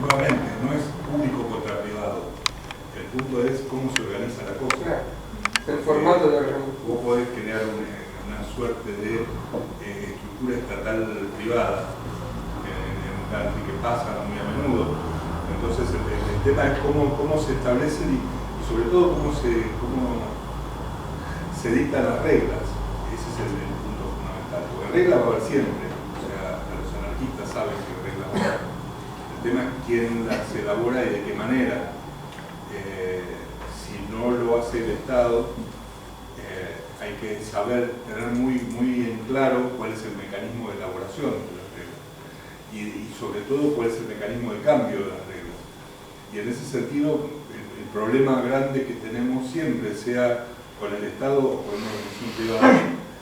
nuevamente, no es público contra privado. El punto es cómo se organiza la cosa. Claro. El formato de reunión. Vos podés crear una suerte de estructura estatal privada que pasa muy a menudo. Entonces el tema es cómo se establecen y sobre todo cómo se dictan las reglas. Ese es el punto fundamental. Porque reglas va a haber siempre. O sea, los anarquistas saben que reglas va a haber. El tema es quién las elabora y de qué manera. Si no lo hace el Estado, hay que saber, tener muy en claro cuál es el mecanismo de elaboración de las reglas y sobre todo cuál es el mecanismo de cambio de las reglas. Y en ese sentido, el problema grande que tenemos siempre, sea con el Estado o con una organización privada,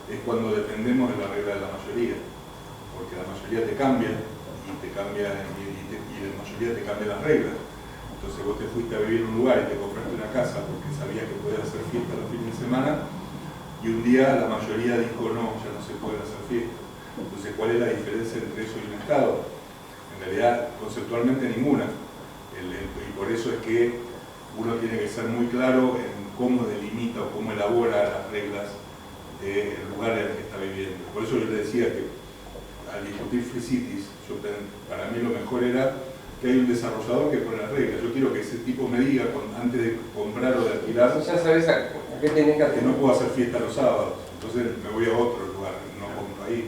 es cuando dependemos de la regla de la mayoría, porque la mayoría te cambia y la mayoría te cambia las reglas. Entonces vos te fuiste a vivir en un lugar y te compraste una casa porque sabías que podías hacer fiesta los fines de semana y un día la mayoría dijo no, ya no se puede hacer fiesta. Entonces, ¿cuál es la diferencia entre eso y un Estado? En realidad, conceptualmente ninguna. Y por eso es que uno tiene que ser muy claro en cómo delimita o cómo elabora las reglas del lugar en el que está viviendo. Por eso yo le decía que al discutir Free Cities, para mí lo mejor era que hay un desarrollador que pone las reglas. Yo quiero que ese tipo me diga antes de comprar o de alquilar, ya sabes a qué tenés que hacer. que no puedo hacer fiesta los sábados, entonces me voy a otro